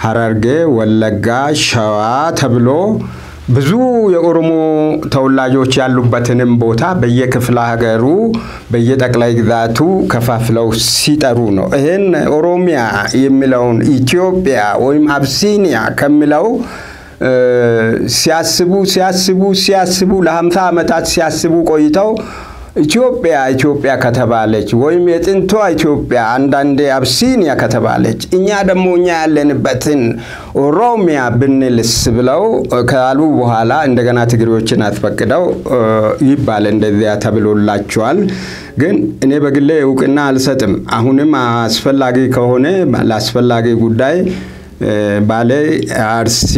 ሐረርጌ ወለጋ ሸዋ ተብሎ ብዙ የኦሮሞ ተወላጆች ያሉበትንም ቦታ በየክፍለ ሀገሩ በየጠቅላይ ግዛቱ ከፋፍለው ሲጠሩ ነው ይሄን ኦሮሚያ የሚለውን ኢትዮጵያ ወይም አብሲኒያ ከሚለው ሲያስቡ ለ50 ዓመታት ሲያስቡ ቆይተው ኢትዮጵያ ከተባለች ወይም የጥንቷ ኢትዮጵያ አንዳንዴ አብሲኒያ ከተባለች እኛ ደግሞ እኛ ያለንበትን ኦሮሚያ ብንልስ ብለው ካሉ በኋላ እንደገና ትግሬዎችን አስፈቅደው ይባል እንደዚያ ተብሎላቸዋል ግን እኔ በግሌ እውቅና አልሰጥም አሁንም አስፈላጊ ከሆነ ለአስፈላጊ ጉዳይ ባሌ አርሲ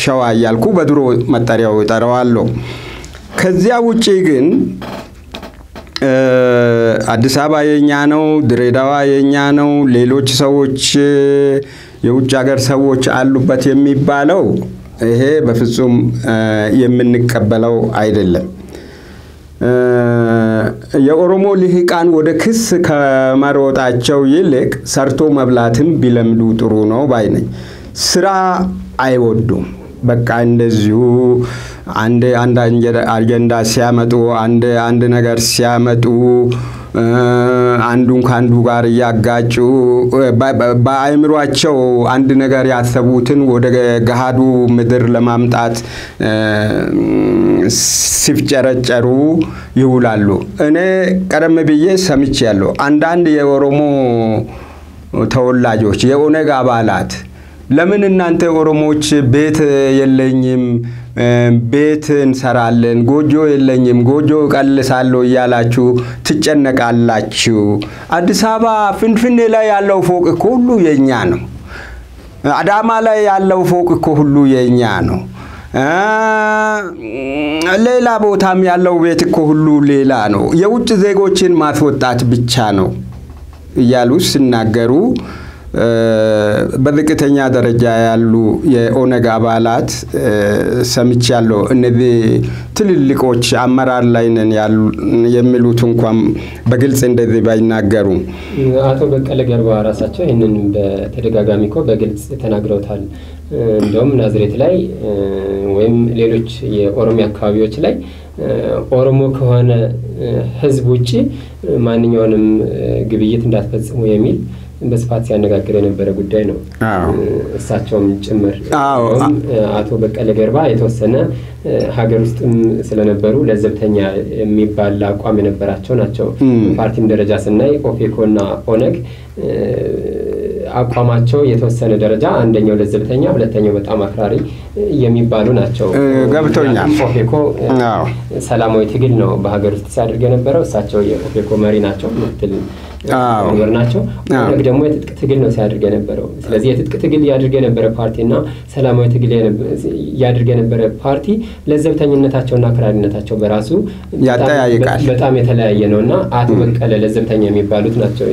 ሸዋ ያልኩ በድሮ መጠሪያው ይጠራዋለሁ ከዚያ ውጪ ግን አዲስ አበባ የኛ ነው ድሬዳዋ የኛ ነው ሌሎች ሰዎች የውጭ ሀገር ሰዎች አሉበት የሚባለው ይሄ በፍጹም የምንቀበለው አይደለም የኦሮሞ ልሂቃን ወደ ክስ ከመሮጣቸው ይልቅ ሰርቶ መብላትም ቢለምዱ ጥሩ ነው ባይነኝ ስራ አይወዱም በቃ እንደዚሁ አንድ አጀንዳ ሲያመጡ አንድ ነገር ሲያመጡ አንዱን ካንዱ ጋር ያጋጩ በአይምሯቸው አንድ ነገር ያሰቡትን ወደ ገሃዱ ምድር ለማምጣት ሲፍጨረጨሩ ይውላሉ እኔ ቀደም ብዬ ሰምቻለሁ አንዳንድ የኦሮሞ ተወላጆች የኦነግ አባላት ለምን እናንተ ኦሮሞዎች ቤት የለኝም ቤት እንሰራለን ጎጆ የለኝም ጎጆ ቀልሳለሁ ያላችሁ ትጨነቃላችሁ አዲስ አበባ ፍንፍኔ ላይ ያለው ፎቅ እኮ ሁሉ የኛ ነው አዳማ ላይ ያለው ፎቅ እኮ ሁሉ የኛ ነው ሌላ ቦታም ያለው ቤት እኮ ሁሉ ሌላ ነው የውጭ ዜጎችን ማስወጣት ብቻ ነው እያሉ ሲናገሩ በዝቅተኛ ደረጃ ያሉ የኦነግ አባላት ሰምቻለሁ እነዚህ ትልልቆች አመራር ላይ ነን የሚሉት እንኳን በግልጽ እንደዚህ ባይናገሩ አቶ በቀለ ገርባ ራሳቸው ይሄንን በተደጋጋሚ እኮ በግልጽ ተናግረውታል እንደውም ናዝሬት ላይ ወይም ሌሎች የኦሮሚያ አካባቢዎች ላይ ኦሮሞ ከሆነ ህዝብ ውጪ ማንኛውንም ግብይት እንዳትፈጽሙ የሚል በስፋት ሲያነጋግር የነበረ ጉዳይ ነው እሳቸውም ጭምር አቶ በቀለ ገርባ የተወሰነ ሀገር ውስጥም ስለነበሩ ለዘብተኛ የሚባል አቋም የነበራቸው ናቸው ፓርቲም ደረጃ ስናይ ኦፌኮና ኦነግ አቋማቸው የተወሰነ ደረጃ አንደኛው ለዘብተኛ ሁለተኛው በጣም አክራሪ የሚባሉ ናቸው ገብቶኛል ኦፌኮ ሰላማዊ ትግል ነው በሀገር ውስጥ ሲያደርግ የነበረው እሳቸው የኦፌኮ መሪ ናቸው ምክትል ናቸው ኦነግ ደግሞ የትጥቅ ትግል ነው ሲያደርግ የነበረው ስለዚህ የትጥቅ ትግል ያደርግ የነበረ ፓርቲና ሰላማዊ ትግል ያደርግ የነበረ ፓርቲ ለዘብተኝነታቸውና አክራሪነታቸው በራሱ ያጠያይቃል በጣም የተለያየ ነውና አቶ በቀለ ለዘብተኛ የሚባሉት ናቸው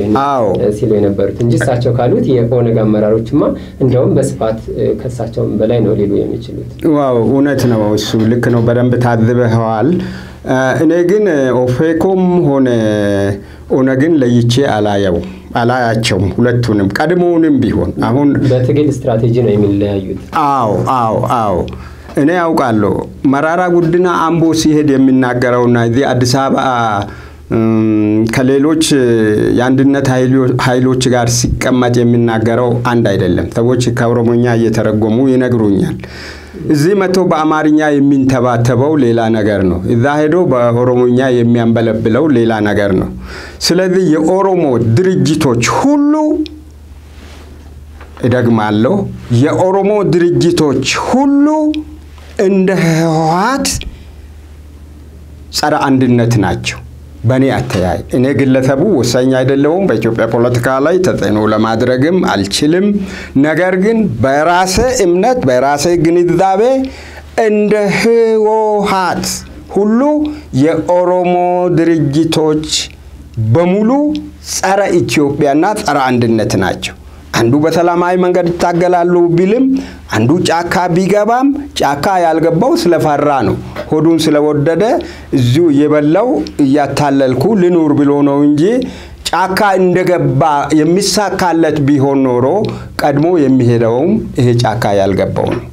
ሲሉ የነበሩት እንጂ እሳቸው ካሉት የኦነግ አመራሮችማ እንደውም በስፋት ከሳቸው በላይ ነው ሊሉ የሚችሉት ዋው እውነት ነው እሱ ልክ ነው በደንብ ታዝበዋል እኔ ግን ኦፌኮም ሆነ ኦነግን ለይቼ አላያቸው ሁለቱንም ቀድሞውንም ቢሆን አሁን በትግል ስትራቴጂ ነው የሚለያዩት አዎ እኔ ያውቃለሁ መራራ ጉድና አምቦ ሲሄድ የሚናገረውና እዚህ አዲስ አበባ ከሌሎች የአንድነት ኃይሎች ጋር ሲቀመጥ የሚናገረው አንድ አይደለም ሰዎች ከኦሮሞኛ እየተረጎሙ ይነግሩኛል እዚህ መጥቶ በአማርኛ የሚንተባተበው ሌላ ነገር ነው እዛ ሄዶ በኦሮሞኛ የሚያንበለብለው ሌላ ነገር ነው ስለዚህ የኦሮሞ ድርጅቶች ሁሉ እደግማለሁ የኦሮሞ ድርጅቶች ሁሉ እንደ ህወሓት ጸረ አንድነት ናቸው በኔ አተያይ እኔ ግለሰቡ ወሳኝ አይደለም በኢትዮጵያ ፖለቲካ ላይ ተጽዕኖ ለማድረግም አልችልም ነገር ግን በራሴ እምነት በራሴ ግንዛቤ እንደ ህወሓት ሁሉ የኦሮሞ ድርጅቶች በሙሉ ጸረ ኢትዮጵያና ጸረ አንድነት ናቸው። አንዱ በሰላማዊ መንገድ ይታገላሉ ቢልም አንዱ ጫካ ቢገባም ጫካ ያልገባው ስለፈራ ነው። ሆዱን ስለወደደ እዚሁ የበላው ያታለልኩ ልኑር ብሎ ነው እንጂ ጫካ እንደገባ የሚሳካለት ቢሆን ኖሮ ቀድሞ የሚሄደውም ይሄ ጫካ ያልገባው ነው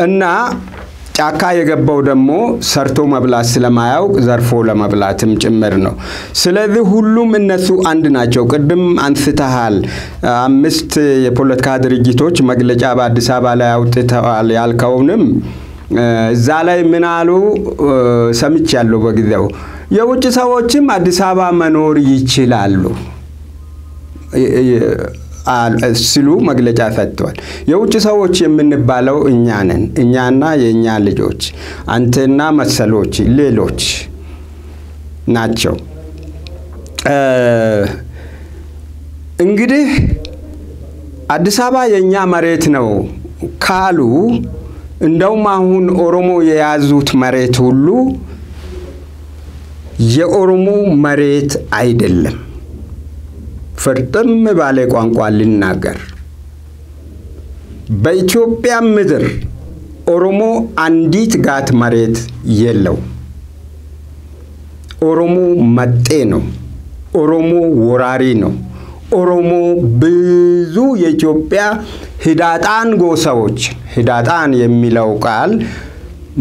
እና ጫካ የገባው ደግሞ ሰርቶ መብላት ስለማያውቅ ዘርፎ ለመብላትም ጭምር ነው። ስለዚህ ሁሉም እነሱ አንድ ናቸው። ቅድም አንስተሃል 5 የፖለቲካ ድርጅቶች መግለጫ በአዲስ አበባ ላይ አውጥተዋል ያልከውንም እዛ ላይ ምን አሉ ሰምቻለሁ በጊዜው የውጭ ሰዎችም አዲስ አበባ መኖር ይችላሉ ሲሉ መግለጫ ሰጥቷል። የውጭ ሰዎች የምንባለው እኛ ነን፣ እኛና የኛ ልጆች አንተና መሰሎች ሌሎች ናቸው። እንግዲህ አዲስ አበባ የኛ መሬት ነው ካሉ እንደውም አሁን ኦሮሞ የያዙት መሬት ሁሉ የኦሮሞ መሬት አይደለም። ፍርጥም ባለ ቋንቋ ሊናገር በኢትዮጵያ ምድር ኦሮሞ አንዲት ጋት መሬት የለው። ኦሮሞ መጤ ነው። ኦሮሞ ወራሪ ነው። ኦሮሞ ብዙ የኢትዮጵያ ሂዳጣን ጎሳዎች ሂዳጣን የሚለው ቃል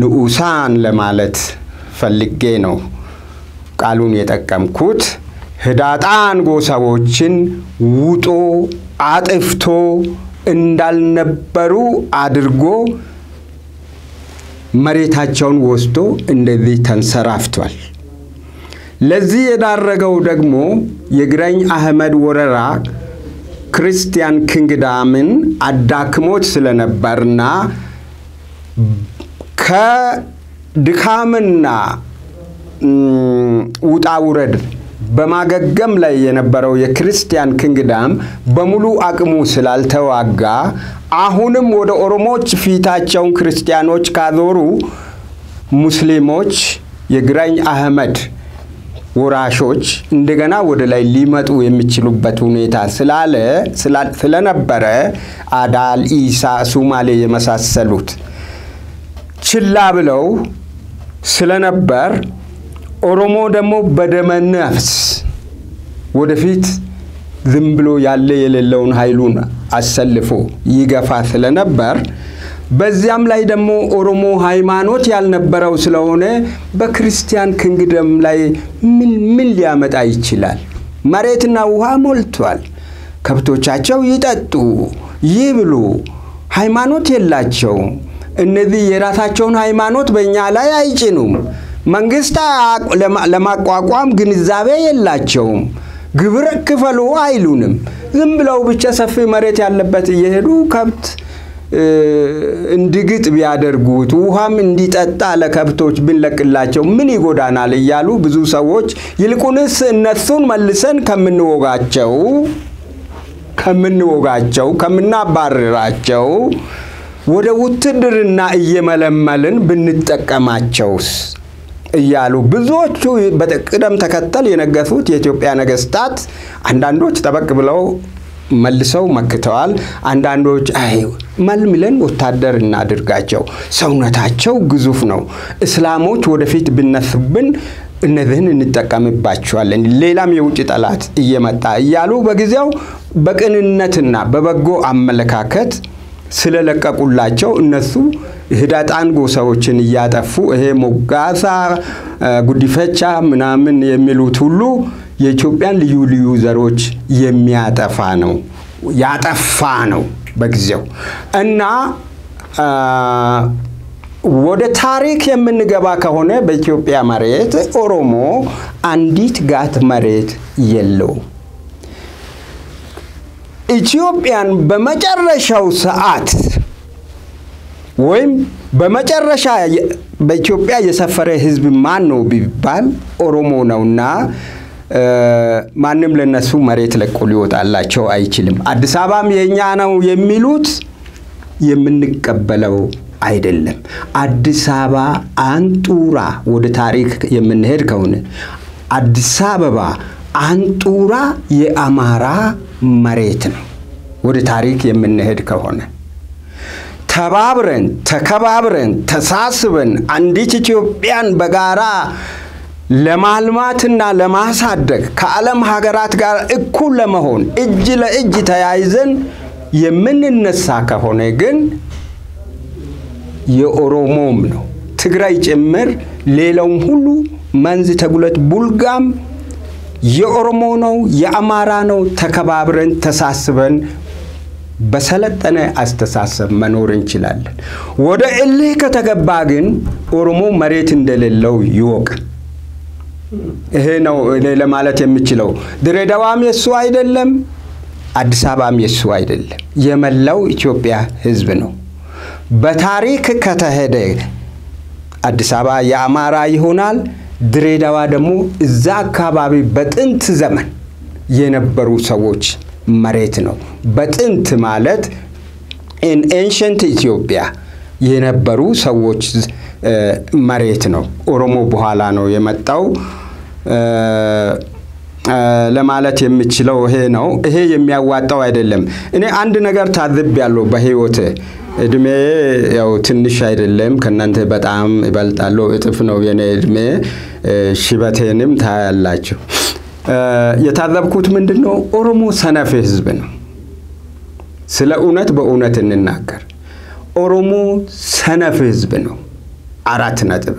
ንዑሳን ለማለት ፈልጌ ነው ቃሉን የጠቀምኩት። ሂዳጣን ጎሳዎችን ውጦ አጥፍቶ እንዳልነበሩ አድርጎ መሬታቸውን ወስዶ እንደዚህ ተንሰራፍቷል። ለዚህ የዳረገው ደግሞ የግራኝ አህመድ ወረራ ክርስቲያን ኪንግደምን አዳክሞት ስለነበርና ከድካምና ውጣ ውረድ በማገገም ላይ የነበረው የክርስቲያን ኪንግደም በሙሉ አቅሙ ስላልተዋጋ አሁንም ወደ ኦሮሞች ፊታቸውን ክርስቲያኖች ካዞሩ ሙስሊሞች የግራኝ አህመድ ወራሾች እንደገና ወደ ላይ ሊመጡ የሚችሉበት ሁኔታ ስለነበረ አዳል ኢሳ ሱማሌ የመሳሰሉት ችላ ብለው ስለነበር ኦሮሞ ደግሞ በደመነፍስ ወደፊት ዝም ብሎ ያለ የሌለውን ኃይሉን አሰልፎ ይገፋ ስለነበር በዚያም ላይ ደግሞ ኦሮሞ ሃይማኖት ያልነበረው ስለሆነ በክርስቲያን ኪንግደም ላይ ምን ሊያመጣ ይችላል? መሬትና ውሃ ሞልቷል። ከብቶቻቸው ይጠጡ ይብሉ፣ ሃይማኖት የላቸው። እነዚህ የራሳቸውን ሃይማኖት በእኛ ላይ አይጭኑም። መንግስት ለማቋቋም ግንዛቤ የላቸውም። ግብር ክፈሉ አይሉንም። ዝም ብለው ብቻ ሰፊ መሬት ያለበት እየሄዱ ከብት እንዲግጥ ቢያደርጉት ውሃም እንዲጠጣ ለከብቶች ብንለቅላቸው ምን ይጎዳናል እያሉ ብዙ ሰዎች ይልቁንስ እነሱን መልሰን ከምንወጋቸው ከምናባረራቸው ወደ ውትድርና እየመለመልን ብንጠቀማቸውስ እያሉ ብዙዎቹ በቅደም ተከተል የነገሱት የኢትዮጵያ ነገስታት አንዳንዶች ተበቅ ብለው መልሰው መክተዋል። አንዳንዶች መልምለን ወታደር እናድርጋቸው፣ ሰውነታቸው ግዙፍ ነው፣ እስላሞች ወደፊት ብነሱብን እነዚህን እንጠቀምባቸዋለን፣ ሌላም የውጭ ጠላት እየመጣ እያሉ በጊዜው በቅንነትና በበጎ አመለካከት ስለለቀቁላቸው እነሱ ሂዳጣን ጎሳዎችን እያጠፉ ይሄ ሞጋሳ ጉዲፈቻ ምናምን የሚሉት ሁሉ የኢትዮጵያን ልዩ ልዩ ዘሮች የሚያጠፋ ነው ያጠፋ ነው በጊዜው። እና ወደ ታሪክ የምንገባ ከሆነ በኢትዮጵያ መሬት ኦሮሞ አንዲት ጋት መሬት የለው። ኢትዮጵያን በመጨረሻው ሰዓት ወይም በመጨረሻ በኢትዮጵያ የሰፈረ ህዝብ ማን ነው ቢባል ኦሮሞ ነውና ማንም ለነሱ መሬት ለቆ ሊወጣላቸው አይችልም። አዲስ አበባም የኛ ነው የሚሉት የምንቀበለው አይደለም። አዲስ አበባ አንጡራ ወደ ታሪክ የምንሄድ ከሆነ አዲስ አበባ አንጡራ የአማራ መሬት ነው። ወደ ታሪክ የምንሄድ ከሆነ ተባብረን ተከባብረን ተሳስበን አንዲት ኢትዮጵያን በጋራ ለማልማትና ለማሳደግ ከዓለም ሀገራት ጋር እኩል ለመሆን እጅ ለእጅ ተያይዘን የምንነሳ ከሆነ ግን የኦሮሞም ነው ትግራይ ጭምር ሌላውም ሁሉ መንዝ ተጉለት ቡልጋም የኦሮሞ ነው የአማራ ነው። ተከባብረን ተሳስበን በሰለጠነ አስተሳሰብ መኖር እንችላለን። ወደ እልህ ከተገባ ግን ኦሮሞ መሬት እንደሌለው ይወቅ። ይሄ ነው እኔ ለማለት የምችለው። ድሬዳዋም የሱ አይደለም፣ አዲስ አበባም የሱ አይደለም፣ የመላው ኢትዮጵያ ህዝብ ነው። በታሪክ ከተሄደ አዲስ አበባ የአማራ ይሆናል። ድሬዳዋ ደግሞ እዛ አካባቢ በጥንት ዘመን የነበሩ ሰዎች መሬት ነው። በጥንት ማለት in ancient ኢትዮጵያ የነበሩ ሰዎች መሬት ነው። ኦሮሞ በኋላ ነው የመጣው ለማለት የምችለው ይሄ ነው። ይሄ የሚያዋጣው አይደለም። እኔ አንድ ነገር ታዝቤያለሁ በህይወቴ። እድሜ ያው ትንሽ አይደለም፣ ከናንተ በጣም ይበልጣለሁ፣ እጥፍ ነው የኔ እድሜ። ሽበቴንም ታያላችሁ። የታዘብኩት ምንድነው? ኦሮሞ ሰነፍ ህዝብ ነው። ስለ እውነት በእውነት እንናገር። ኦሮሞ ሰነፍ ህዝብ ነው። 4 ነጥብ።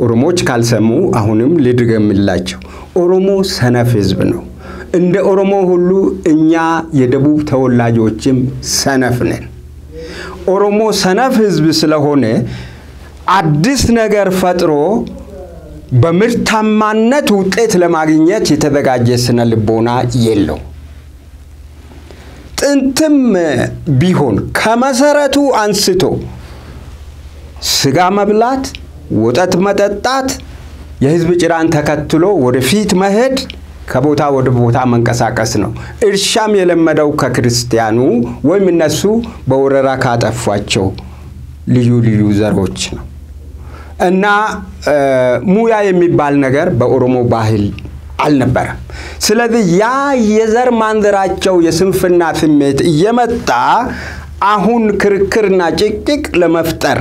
ኦሮሞች ካልሰሙ አሁንም ልድገምላቸው። ኦሮሞ ሰነፍ ህዝብ ነው። እንደ ኦሮሞ ሁሉ እኛ የደቡብ ተወላጆችም ሰነፍ ነን። ኦሮሞ ሰነፍ ህዝብ ስለሆነ አዲስ ነገር ፈጥሮ በምርታማነት ውጤት ለማግኘት የተዘጋጀ ስነ ልቦና የለው። ጥንትም ቢሆን ከመሰረቱ አንስቶ ስጋ መብላት፣ ወተት መጠጣት፣ የህዝብ ጭራን ተከትሎ ወደፊት መሄድ፣ ከቦታ ወደ ቦታ መንቀሳቀስ ነው። እርሻም የለመደው ከክርስቲያኑ ወይም እነሱ በወረራ ካጠፏቸው ልዩ ልዩ ዘሮች ነው። እና ሙያ የሚባል ነገር በኦሮሞ ባህል አልነበረም። ስለዚህ ያ የዘር ማንዘራቸው የስንፍና ስሜት እየመጣ አሁን ክርክርና ጭቅጭቅ ለመፍጠር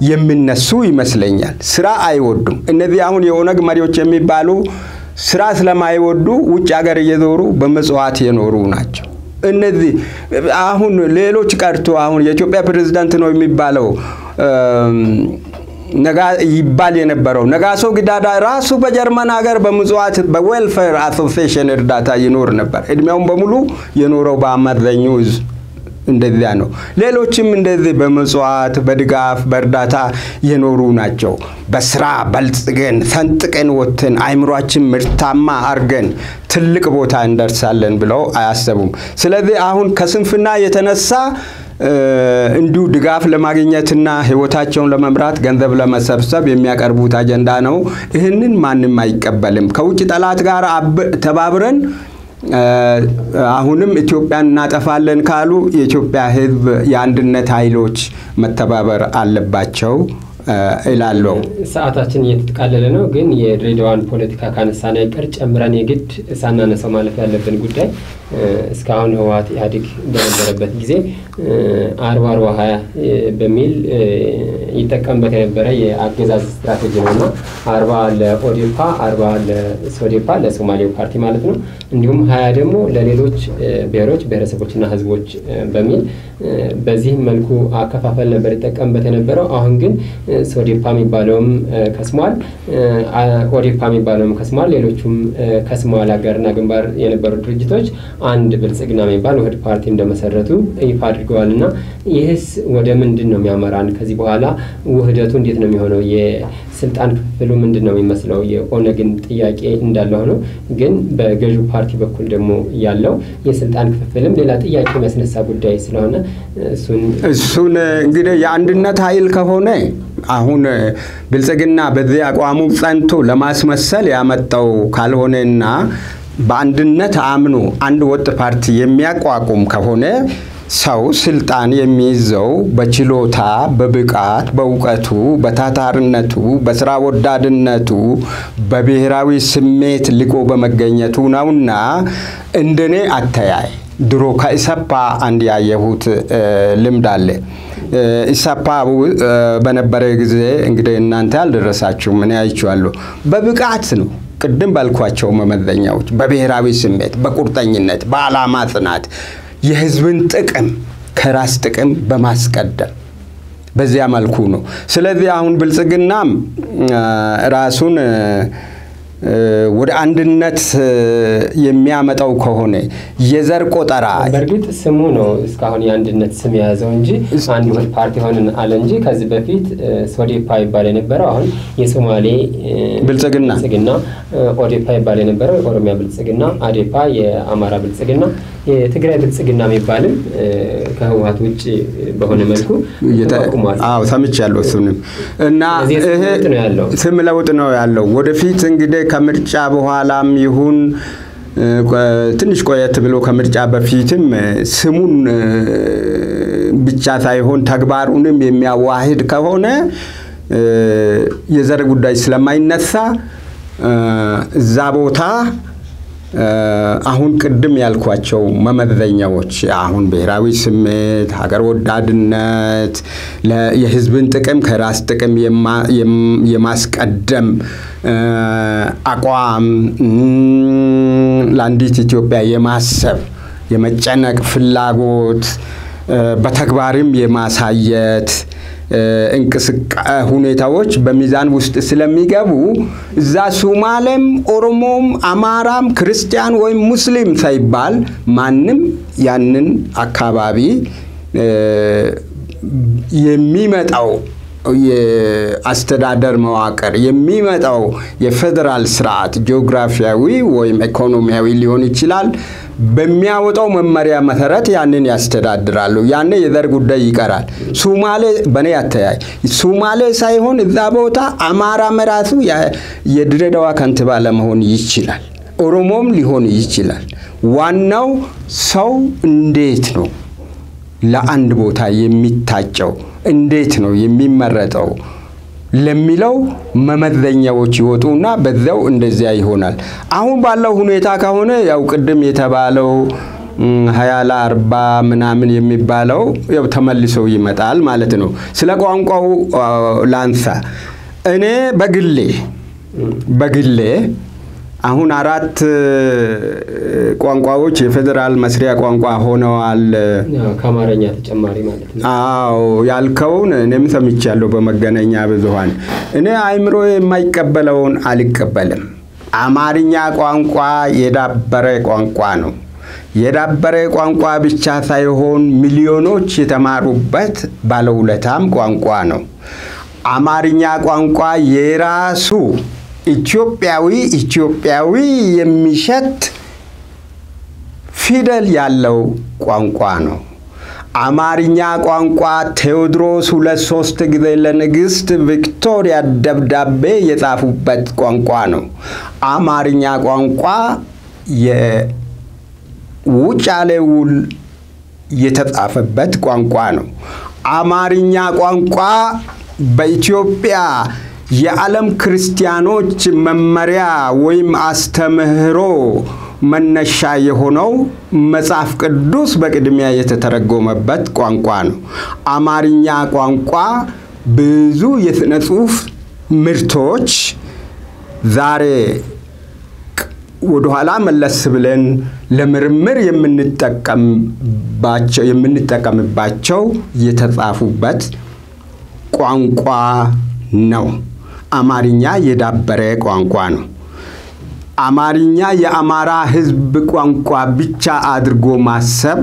የሚነሱ ይመስለኛል። ስራ አይወዱም። እነዚህ አሁን የኦነግ መሪዎች የሚባሉ ስራ ስለማይወዱ ውጭ ሀገር እየዞሩ በመጽዋት የኖሩ ናቸው። እነዚህ አሁን ሌሎች ቀርቶ አሁን የኢትዮጵያ ፕሬዝዳንት ነው የሚባለው ነጋ ይባል የነበረው ነጋሶ ጊዳዳ ራሱ በጀርመን ሀገር በመጽዋት በዌልፌር አሶሲዬሽን እርዳታ ይኖር ነበር። እድሜውን በሙሉ የኖረው በአመዘኙ እንደዚያ ነው። ሌሎችም እንደዚህ በመጽዋት በድጋፍ በእርዳታ የኖሩ ናቸው። በስራ በልጽገን ሰንጥቀን ወተን አይምሮአችን ምርታማ አርገን ትልቅ ቦታ እንደርሳለን ብለው አያሰቡም። ስለዚህ አሁን ከስንፍና የተነሳ እንዲሁ ድጋፍ ለማግኘትና ህይወታቸውን ለመምራት ገንዘብ ለመሰብሰብ የሚያቀርቡት አጀንዳ ነው። ይህንን ማንም አይቀበልም። ከውጭ ጠላት ጋር ተባብረን አሁንም ኢትዮጵያን እናጠፋለን ካሉ የኢትዮጵያ ህዝብ የአንድነት ኃይሎች መተባበር አለባቸው እላለሁ። ሰዓታችን እየተጠቃለለ ነው፣ ግን የድሬዳዋን ፖለቲካ ካነሳን አይቀር ጨምረን የግድ ሳናነሳው ማለፍ ያለብን ጉዳይ እስካሁን ህወሓት ኢህአዴግ በነበረበት ጊዜ 40-20 በሚል ይጠቀምበት የነበረ የአገዛዝ ስትራቴጂ ነውና 40 ለኦዴፓ 40 ለሶዴፓ ለሶማሌው ፓርቲ ማለት ነው፣ እንዲሁም 20 ደግሞ ለሌሎች ብሔሮች ብሔረሰቦችና ህዝቦች በሚል በዚህ መልኩ አከፋፈል ነበር ይጠቀምበት የነበረው። አሁን ግን ሶዴፓ የሚባለውም ከስሟል፣ ኦዴፓ የሚባለውም ከስሟል፣ ሌሎቹም ከስሟል። አጋርና ግንባር የነበሩ ድርጅቶች አንድ ብልጽግና የሚባል ውህድ ፓርቲ እንደመሰረቱ ይፋ አድርገዋልና ይህስ ወደ ምንድን ነው የሚያመራን? ከዚህ በኋላ ውህደቱ እንዴት ነው የሚሆነው? የስልጣን ክፍሉ ምንድን ነው የሚመስለው? የኦነግን ጥያቄ እንዳለ ሆኖ ግን በገዢው ፓርቲ በኩል ደግሞ ያለው የስልጣን ክፍልም ሌላ ጥያቄ የሚያስነሳ ጉዳይ ስለሆነ እሱን እንግዲህ የአንድነት ኃይል ከሆነ አሁን ብልጽግና በዚህ አቋሙ ጸንቶ ለማስመሰል ያመጣው ካልሆነና በአንድነት አምኖ አንድ ወጥ ፓርቲ የሚያቋቁም ከሆነ ሰው ስልጣን የሚይዘው በችሎታ በብቃት በእውቀቱ በታታርነቱ በስራ ወዳድነቱ በብሔራዊ ስሜት ልቆ በመገኘቱ ነውና እንደኔ አተያይ ድሮ ከኢሰፓ አንድ ያየሁት ልምድ አለ ኢሰፓ በነበረ ጊዜ እንግዲህ እናንተ ያልደረሳችሁ ምን ያይቻሉ በብቃት ነው ቅድም ባልኳቸው መመዘኛዎች በብሔራዊ ስሜት በቁርጠኝነት በአላማ ጽናት የህዝብን ጥቅም ከራስ ጥቅም በማስቀደም በዚያ መልኩ ነው ስለዚህ አሁን ብልጽግናም ራሱን ወደ አንድነት የሚያመጣው ከሆነ የዘር ቆጠራ በርግጥ ስሙ ነው እስካሁን የአንድነት ስም ያዘው እንጂ አንድ ወር ፓርቲ ሆነን አለ እንጂ ከዚህ በፊት ሶዴፓ ይባል የነበረው አሁን የሶማሌ ብልጽግና ኦዴፓ ይባል የነበረው ኦሮሚያ ብልጽግና አዴፓ የአማራ ብልጽግና የትግራይ ብልጽግና የሚባልም ከህወሓት ውጪ በሆነ መልኩ ተቋቁሟል ሰምቻለሁ እሱንም እና ይሄ ስም ለውጥ ነው ያለው ወደፊት እንግዲህ ከምርጫ በኋላም ይሁን ትንሽ ቆየት ብሎ ከምርጫ በፊትም ስሙን ብቻ ሳይሆን ተግባሩንም የሚያዋሂድ ከሆነ የዘር ጉዳይ ስለማይነሳ እዛ ቦታ አሁን ቅድም ያልኳቸው መመዘኛዎች አሁን ብሔራዊ ስሜት ሀገር ወዳድነት የህዝብን ጥቅም ከራስ ጥቅም የማስቀደም አቋም ለአንዲት ኢትዮጵያ የማሰብ የመጨነቅ ፍላጎት በተግባርም የማሳየት ሁኔታዎች በሚዛን ውስጥ ስለሚገቡ እዛ ሶማሌም ኦሮሞም አማራም ክርስቲያን ወይ ሙስሊም ሳይባል ማንም ያንን አካባቢ የሚመጣው የአስተዳደር መዋቅር የሚመጣው የፌደራል ስርዓት ጂኦግራፊያዊ ወይም ኢኮኖሚያዊ ሊሆን ይችላል በሚያወጣው መመሪያ መሰረት ያንን ያስተዳድራሉ ያኔ የዘር ጉዳይ ይቀራል ሶማሌ በኔ አተያይ ሶማሌ ሳይሆን እዛ ቦታ አማራ መራሱ የድሬዳዋ ከንቲባ ለመሆን ይችላል ኦሮሞም ሊሆን ይችላል ዋናው ሰው እንዴት ነው ለአንድ ቦታ የሚታጨው እንዴት ነው የሚመረጠው ለሚለው መመዘኛዎች ይወጡና በዛው እንደዚያ ይሆናል አሁን ባለው ሁኔታ ከሆነ ያው ቅድም የተባለው 20 40 ምናምን የሚባለው ያው ተመልሶ ይመጣል ማለት ነው ስለ ቋንቋው ላንሳ እኔ በግሌ አሁን 4 ቋንቋዎች የፌደራል መስሪያ ቋንቋ ሆነዋል ከአማርኛ ተጨማሪ ማለት ነው አዎ ያልከውን እኔም ሰምቻለሁ በመገናኛ ብዙሃን እኔ አይምሮ የማይቀበለውን አልቀበልም አማርኛ ቋንቋ የዳበረ ቋንቋ ነው የዳበረ ቋንቋ ብቻ ሳይሆን ሚሊዮኖች የተማሩበት ባለውለታም ቋንቋ ነው አማርኛ ቋንቋ የራሱ ኢትዮጵያዊ የሚሸት ፊደል ያለው ቋንቋ ነው አማርኛ ቋንቋ ቴዎድሮስ 2-3 ጊዜ ለንግስት ቪክቶሪያ ደብዳቤ የጻፉበት ቋንቋ ነው አማርኛ ቋንቋ የውጫሌ ውል የተጻፈበት ቋንቋ ነው አማርኛ ቋንቋ በኢትዮጵያ የዓለም ክርስቲያኖች መመሪያ ወይም አስተምህሮ መነሻ የሆነው መጽሐፍ ቅዱስ በቅድሚያ የተተረጎመበት ቋንቋ ነው አማርኛ ቋንቋ ብዙ የሥነ ጽሑፍ ምርቶች ዛሬ ወደ ኋላ መለስ ብለን ለምርምር የምንጠቀምባቸው የተጻፉበት ቋንቋ ነው አማርኛ የዳበረ ቋንቋ ነው አማርኛ የአማራ ህዝብ ቋንቋ ብቻ አድርጎ ማሰብ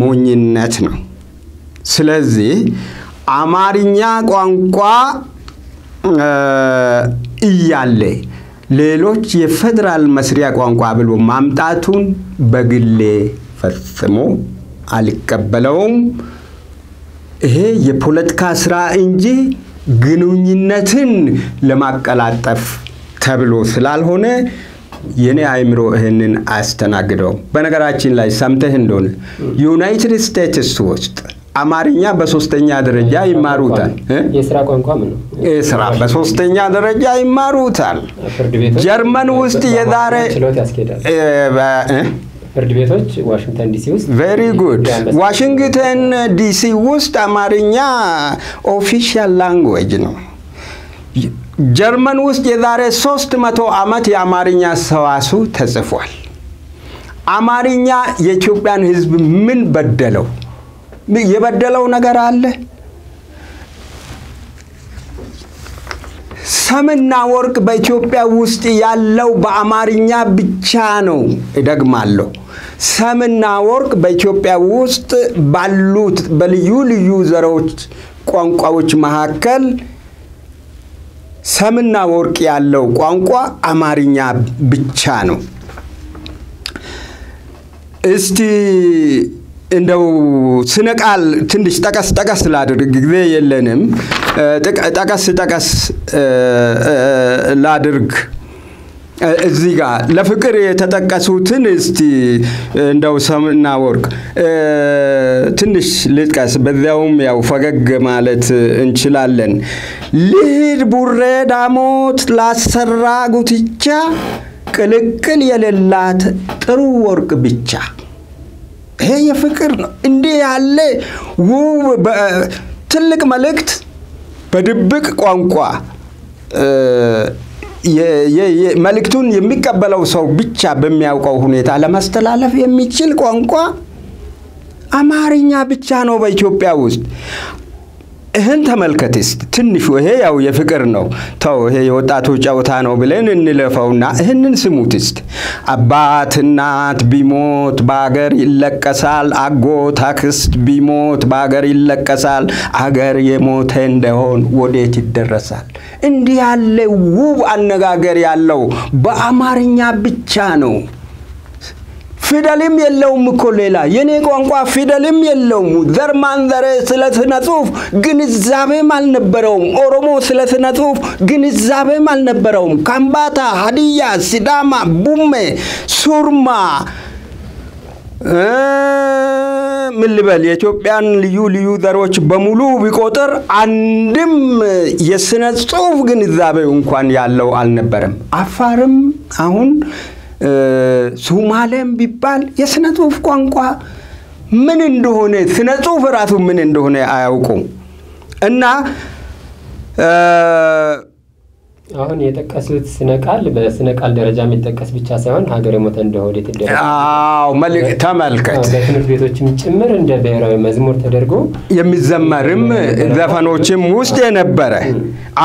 ሞኝነት ነው ስለዚህ አማርኛ ቋንቋ እያለ ሌሎች የፌደራል መስሪያ ቋንቋ ብሎ ማምጣቱን በግሌ ፈጽሞ አልቀበለውም ይሄ የፖለቲካ ስራ እንጂ ግንኙነትን ለማቀላጠፍ ተብሎ ስላልሆነ የኔ አይምሮ ይሄንን አስተናግደው በነገራችን ላይ ሰምተህ እንደሆነ ዩናይትድ ስቴትስ ውስጥ አማርኛ በሶስተኛ ደረጃ ይማሩታል የሥራ ቋንቋ ምን ነው የሥራ በሶስተኛ ደረጃ ይማሩታል ጀርመን ውስጥ የዛሬ ችሎት ያስኬዳል ፍርድ ቤቶች ዋሽንግተን ዲሲ ውስጥ very good ዋሽንግተን ዲሲ ውስጥ አማርኛ ኦፊሻል ላንጉዌጅ ነው ጀርመን ውስጥ የዛሬ 300 ዓመት የአማርኛ ሰዋስው ተጽፏል አማርኛ የኢትዮጵያን ሕዝብ ምን በደለው የበደለው ነገር አለ ሰምና ወርቅ በኢትዮጵያ ውስጥ ያለው በአማርኛ ብቻ ነው እደግማለሁ ሰምና ወርቅ በኢትዮጵያ ውስጥ ባሉት በልዩ ልዩ ዘሮች ቋንቋዎች መካከል ሰምና ወርቅ ያለው ቋንቋ አማርኛ ብቻ ነው እስቲ እንደው ስነቃል ትንሽ ጠቀስ ላድርግ ጊዜ የለንም ጠቀስ ላድርግ እዚህ ጋር ለፍቅር የተጠቀሱትን እስቲ እንደው ሰምና ወርቅ ትንሽ ልጥቀስ በዚያውም ያው ፈገግ ማለት እንችላለን ልሂድ ቡሬ ዳሞት ላሰራ ጉትቻ ቅልቅል የሌላት ጥሩ ወርቅ ብቻ ይሄ የፍቅር ነው እንዴ ያለ ውብ ትልቅ መልእክት በድብቅ ቋንቋ መልእክቱን የሚቀበለው ሰው ብቻ በሚያውቀው ሁኔታ ለማስተላለፍ የሚችል ቋንቋ አማርኛ ብቻ ነው በኢትዮጵያ ውስጥ ይሄን ተመልከትስ ትንሽ ይሄ ያው የፍቅር ነው ተው ይሄ የወጣቱ ጫውታ ነው ብለን እንለፈውና ይሄንን ስሙትስ አባት እናት ቢሞት ባገር ይለቀሳል አጎት አክስት ቢሞት ባገር ይለቀሳል አገር የሞተ እንደሆን ወዴት ይደረሳል እንዲህ ያለ ውብ አነጋገር ያለው በአማርኛ ብቻ ነው ፊደልም የለውም እኮ ሌላ የኔ ቋንቋ ፊደልም የለውም ዘርማንዘረ ስለስነ ጽሁፍ ግንዛቤም አልነበረውም ኦሮሞ ስለስነ ጽሁፍ ግንዛቤም አልነበረውም ካምባታ ሀዲያ ሲዳማ ቡሜ ሱርማ ምን ልበል የኢትዮጵያን ልዩ ዘሮች በሙሉ ቢቆጥር አንድም የስነ ጽሁፍ ግንዛቤው እንኳን ያለው አልነበረም አፋርም አሁን ሶማሌም ቢባል የስነ ጽሁፍ ቋንቋ ምን እንደሆነ ስነ ጽሁፍ ራሱ ምን እንደሆነ አያውቁም እና አሁን የተቀሰሉት ስነቃል በስነቃል ደረጃ የሚተቀስ ብቻ ሳይሆን ሀገር የሞተ እንደሆነ ይተደረገ አዎ መልእክት ተመልከት በትምህርት ቤቶችም ጭምር እንደ ብሔራዊ መዝሙር ተደርጎ የሚዘመርም ዘፈኖችም ውስጥ የነበረ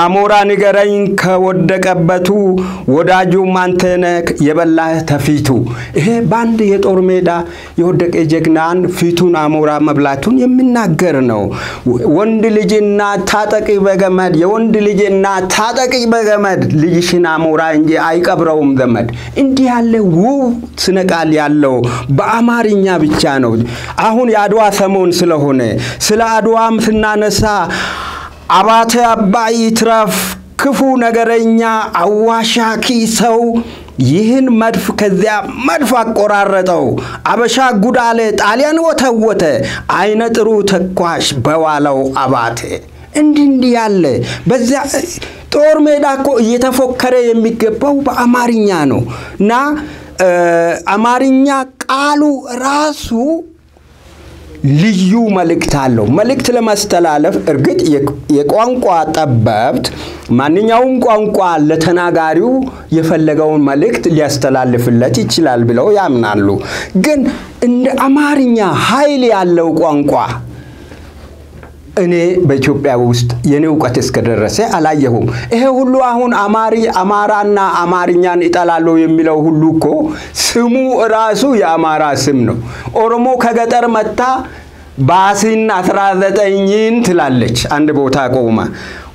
አሞራ ንገረኝ ከወደቀበቱ ወዳጁ ማንተነ የበላህ ተፊቱ ይሄ ባንድ የጦር ሜዳ የወደቀ ጀግናን ፊቱን አሞራ መብላቱን የሚናገር ነው ወንድ ልጅና ታጠቂ በገመድ የወንድ ልጅና ታጠቂ በገመድ ልጅሽና አሞራ እንጂ አይቀብረውም ዘመድ እንዲህ ያለ ውብ ስነቃል ያለው በአማርኛ ብቻ ነው አሁን የአድዋ ሰሞን ስለሆነ ስለ አድዋም ስናነሳ አባተ አባይ ትራፍ ክፉ ነገረኛ አዋሻኪ ሰው ይህን መድፍ ከዚያ መድፍ አቆራረጠው አበሻ ጉዳለ ጣሊያን ወተወተ አይነ ጥሩ ተኳሽ በዋለው አባተ እንዲህ ያለ በዚያ ጦር ሜዳ እኮ እየተፎከረ የሚገባው በአማርኛ ነውና አማርኛ ቃሉ ራሱ ልዩ መልእክት አለው መልእክት ለማስተላለፍ እርግጥ የቋንቋ ጠበብት ማንኛውም ቋንቋ ለተናጋሪው የፈለገውን መልእክት ሊያስተላልፍለት ይችላል ብለው ያምናሉ ግን እንደ አማርኛ ኃይል ያለው ቋንቋ እኔ በኢትዮጵያ ውስጥ የኔ ዕውቀት እስከደረሰ አላየሁም ይሄ ሁሉ አሁን አማራና አማርኛን ይጣላሉ የሚለው ሁሉ እኮ ስሙ ራሱ የአማራ ስም ነው ኦሮሞ ከገጠር መጣ ባሲን 19ን ትላለች አንድ ቦታ ቆማ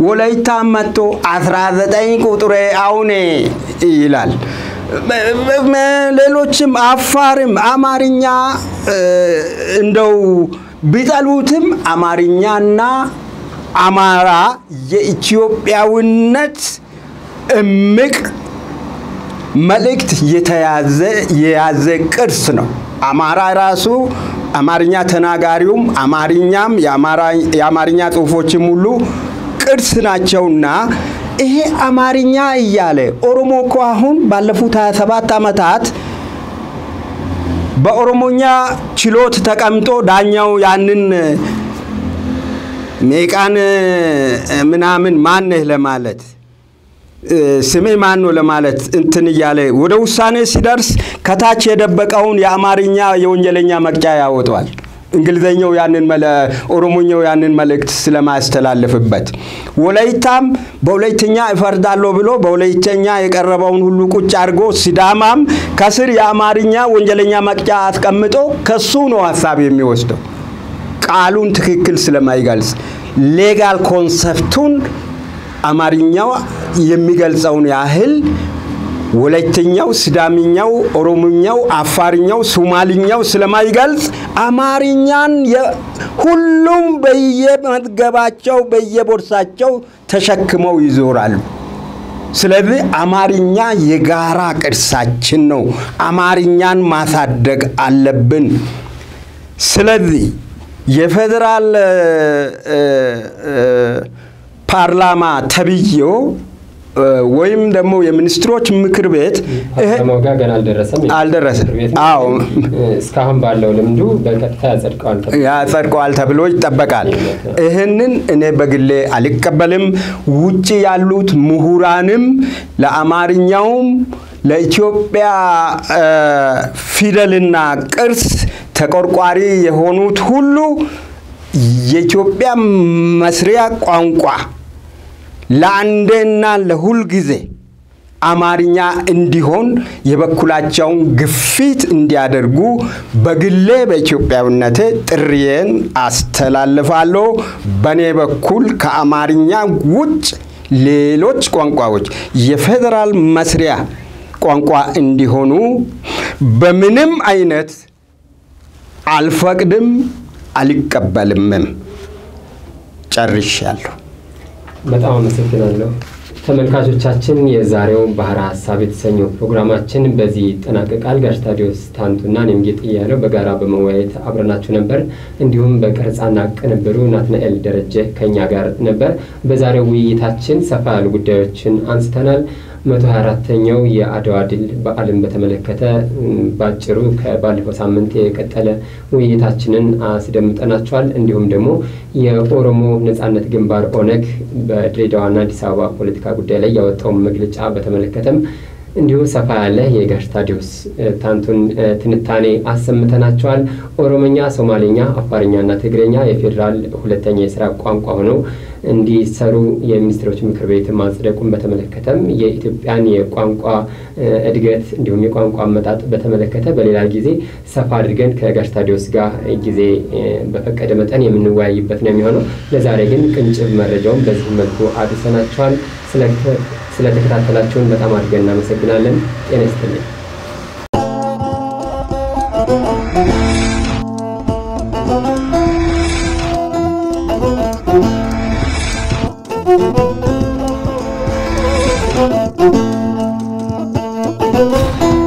ወላይታ መጥቶ 19 ቁጥሬ አውኔ ይላል ሌሎችም አፋርም አማርኛ እንደው ቢጣሉትም አማርኛና አማራ የኢትዮጵያውነት እምቅ መልእክት የያዘ ቅርስ ነው። አማራ ራሱ አማርኛ ተናጋሪውም አማርኛም የአማርኛ ጽሁፎችም ሁሉ ቅርስ ናቸውና ይሄ አማርኛ እያለ ኦሮሞ እኮ አሁን ባለፉት 27 ዓመታት በኦሮሞኛ ችሎት ተቀምጦ ዳኛው ያንን ሜቃን ምናምን ማነህ ለማለት ስሜ ማን ነው ለማለት እንትን ይያለ ወደ ውሳኔ ሲደርስ ከታች የደበቀውን የአማርኛ የወንጀለኛ መቅጫ ያወጣል። እንግሊዘኛው ያንን ኦሮሞኛው ያንን መልእክት ስለማስተላለፍበት ወላይታም በወላይተኛ ይፈርዳለው ብሎ በወላይተኛ የቀረበውን ሁሉ ቁጭ አድርጎ ሲዳማም ከስር የአማርኛ ወንጀለኛ መቅጫ አስቀምጦ ከሱ ነው ሐሳብ የሚወስደው ቃሉን ትክክል ስለማይገልጽ ሌጋል ኮንሰፕቱን አማርኛው የሚገልጸውን ያህል ወላይተኛው ሲዳሚኛው ኦሮሞኛው አፋርኛው ሶማሊኛው ስለማይገልጽ አማርኛን ሁሉም በየመዝገባቸው በየቦርሳቸው ተሸክመው ይዞራሉ። ስለዚህ አማርኛ የጋራ ቅርሳችን ነው። አማርኛን ማሳደግ አለብን። ስለዚህ የፌደራል ፓርላማ ተብዮ ወይም ደግሞ የሚኒስትሮች ምክር ቤት ፓርላማው ገና አልደረሰም። አዎ እስካሁን ባለው ልምዱ በቀጥታ ያጸድቀዋል ተብሎ ይጠበቃል። ይሄንን እኔ በግሌ አልቀበልም። ውጪ ያሉት ምሁራንም ለአማርኛውም ለኢትዮጵያ ፊደልና ቅርስ ተቆርቋሪ የሆኑት ሁሉ የኢትዮጵያ መስሪያ ቋንቋ ለአንዴና ለሁል ጊዜ አማርኛ እንዲሆን የበኩላቸውን ግፊት እንዲያደርጉ በግሌ በኢትዮጵያዊነቴ ጥሪዬን አስተላልፋለሁ። በኔ በኩል ከአማርኛ ውጭ ሌሎች ቋንቋዎች የፌደራል መስሪያ ቋንቋ እንዲሆኑ በምንም አይነት አልፈቅድም አልቀበልም። ጨርሻለሁ። በጣም አመሰግናለሁ። ተመልካቾቻችን የዛሬው ባህር ሐሳብ የተሰኘው ፕሮግራማችን በዚህ ተጠናቀቃል። ጋሽ ታዲዮስ ታንቱና እኔም ጌጥያለው በጋራ በመወያየት አብረናችሁ ነበር። እንዲሁም በቀረጻና ቅንብሩ ናትናኤል ደረጀ ከኛ ጋር ነበር። በዛሬው ውይይታችን ሰፋ ያሉ ጉዳዮችን አንስተናል። 124ኛው የአድዋ ድል በዓልን በተመለከተ ባጭሩ ከባለፈው ሳምንት የቀጠለ ውይይታችንን አስደምጠናችኋል። እንዲሁም ደግሞ የኦሮሞ ነጻነት ግንባር ኦነግ በድሬዳዋና አዲስ አበባ ፖለቲካ ጉዳይ ላይ ያወጣው መግለጫ በተመለከተም እንዲሁ ሰፋ ያለ የጋሽ ታዲዮስ ታንቱን ትንታኔ አሰምተናችኋል። ኦሮሞኛ፣ ሶማሌኛ፣ አፋርኛና ትግረኛ የፌደራል ሁለተኛ የሥራ ቋንቋ ሆነው እንዲሰሩ የሚኒስትሮች ምክር ቤት ማጽደቁን በተመለከተም የኢትዮጵያን የቋንቋ እድገት እንዲሁም የቋንቋ አመጣጥ በተመለከተ በሌላ ጊዜ ሰፋ አድርገን ከጋሽ ታዲዮስ ጋር ጊዜ በፈቀደ መጠን የምንወያይበት ነው የሚሆነው። ለዛሬ ግን ቅንጭብ መረጃውን በዚህ መልኩ አድርሰናችኋል። ስለተከታተላችሁን በጣም አድርገን እናመሰግናለን። ጤና ይስጥልኝ። Thank you.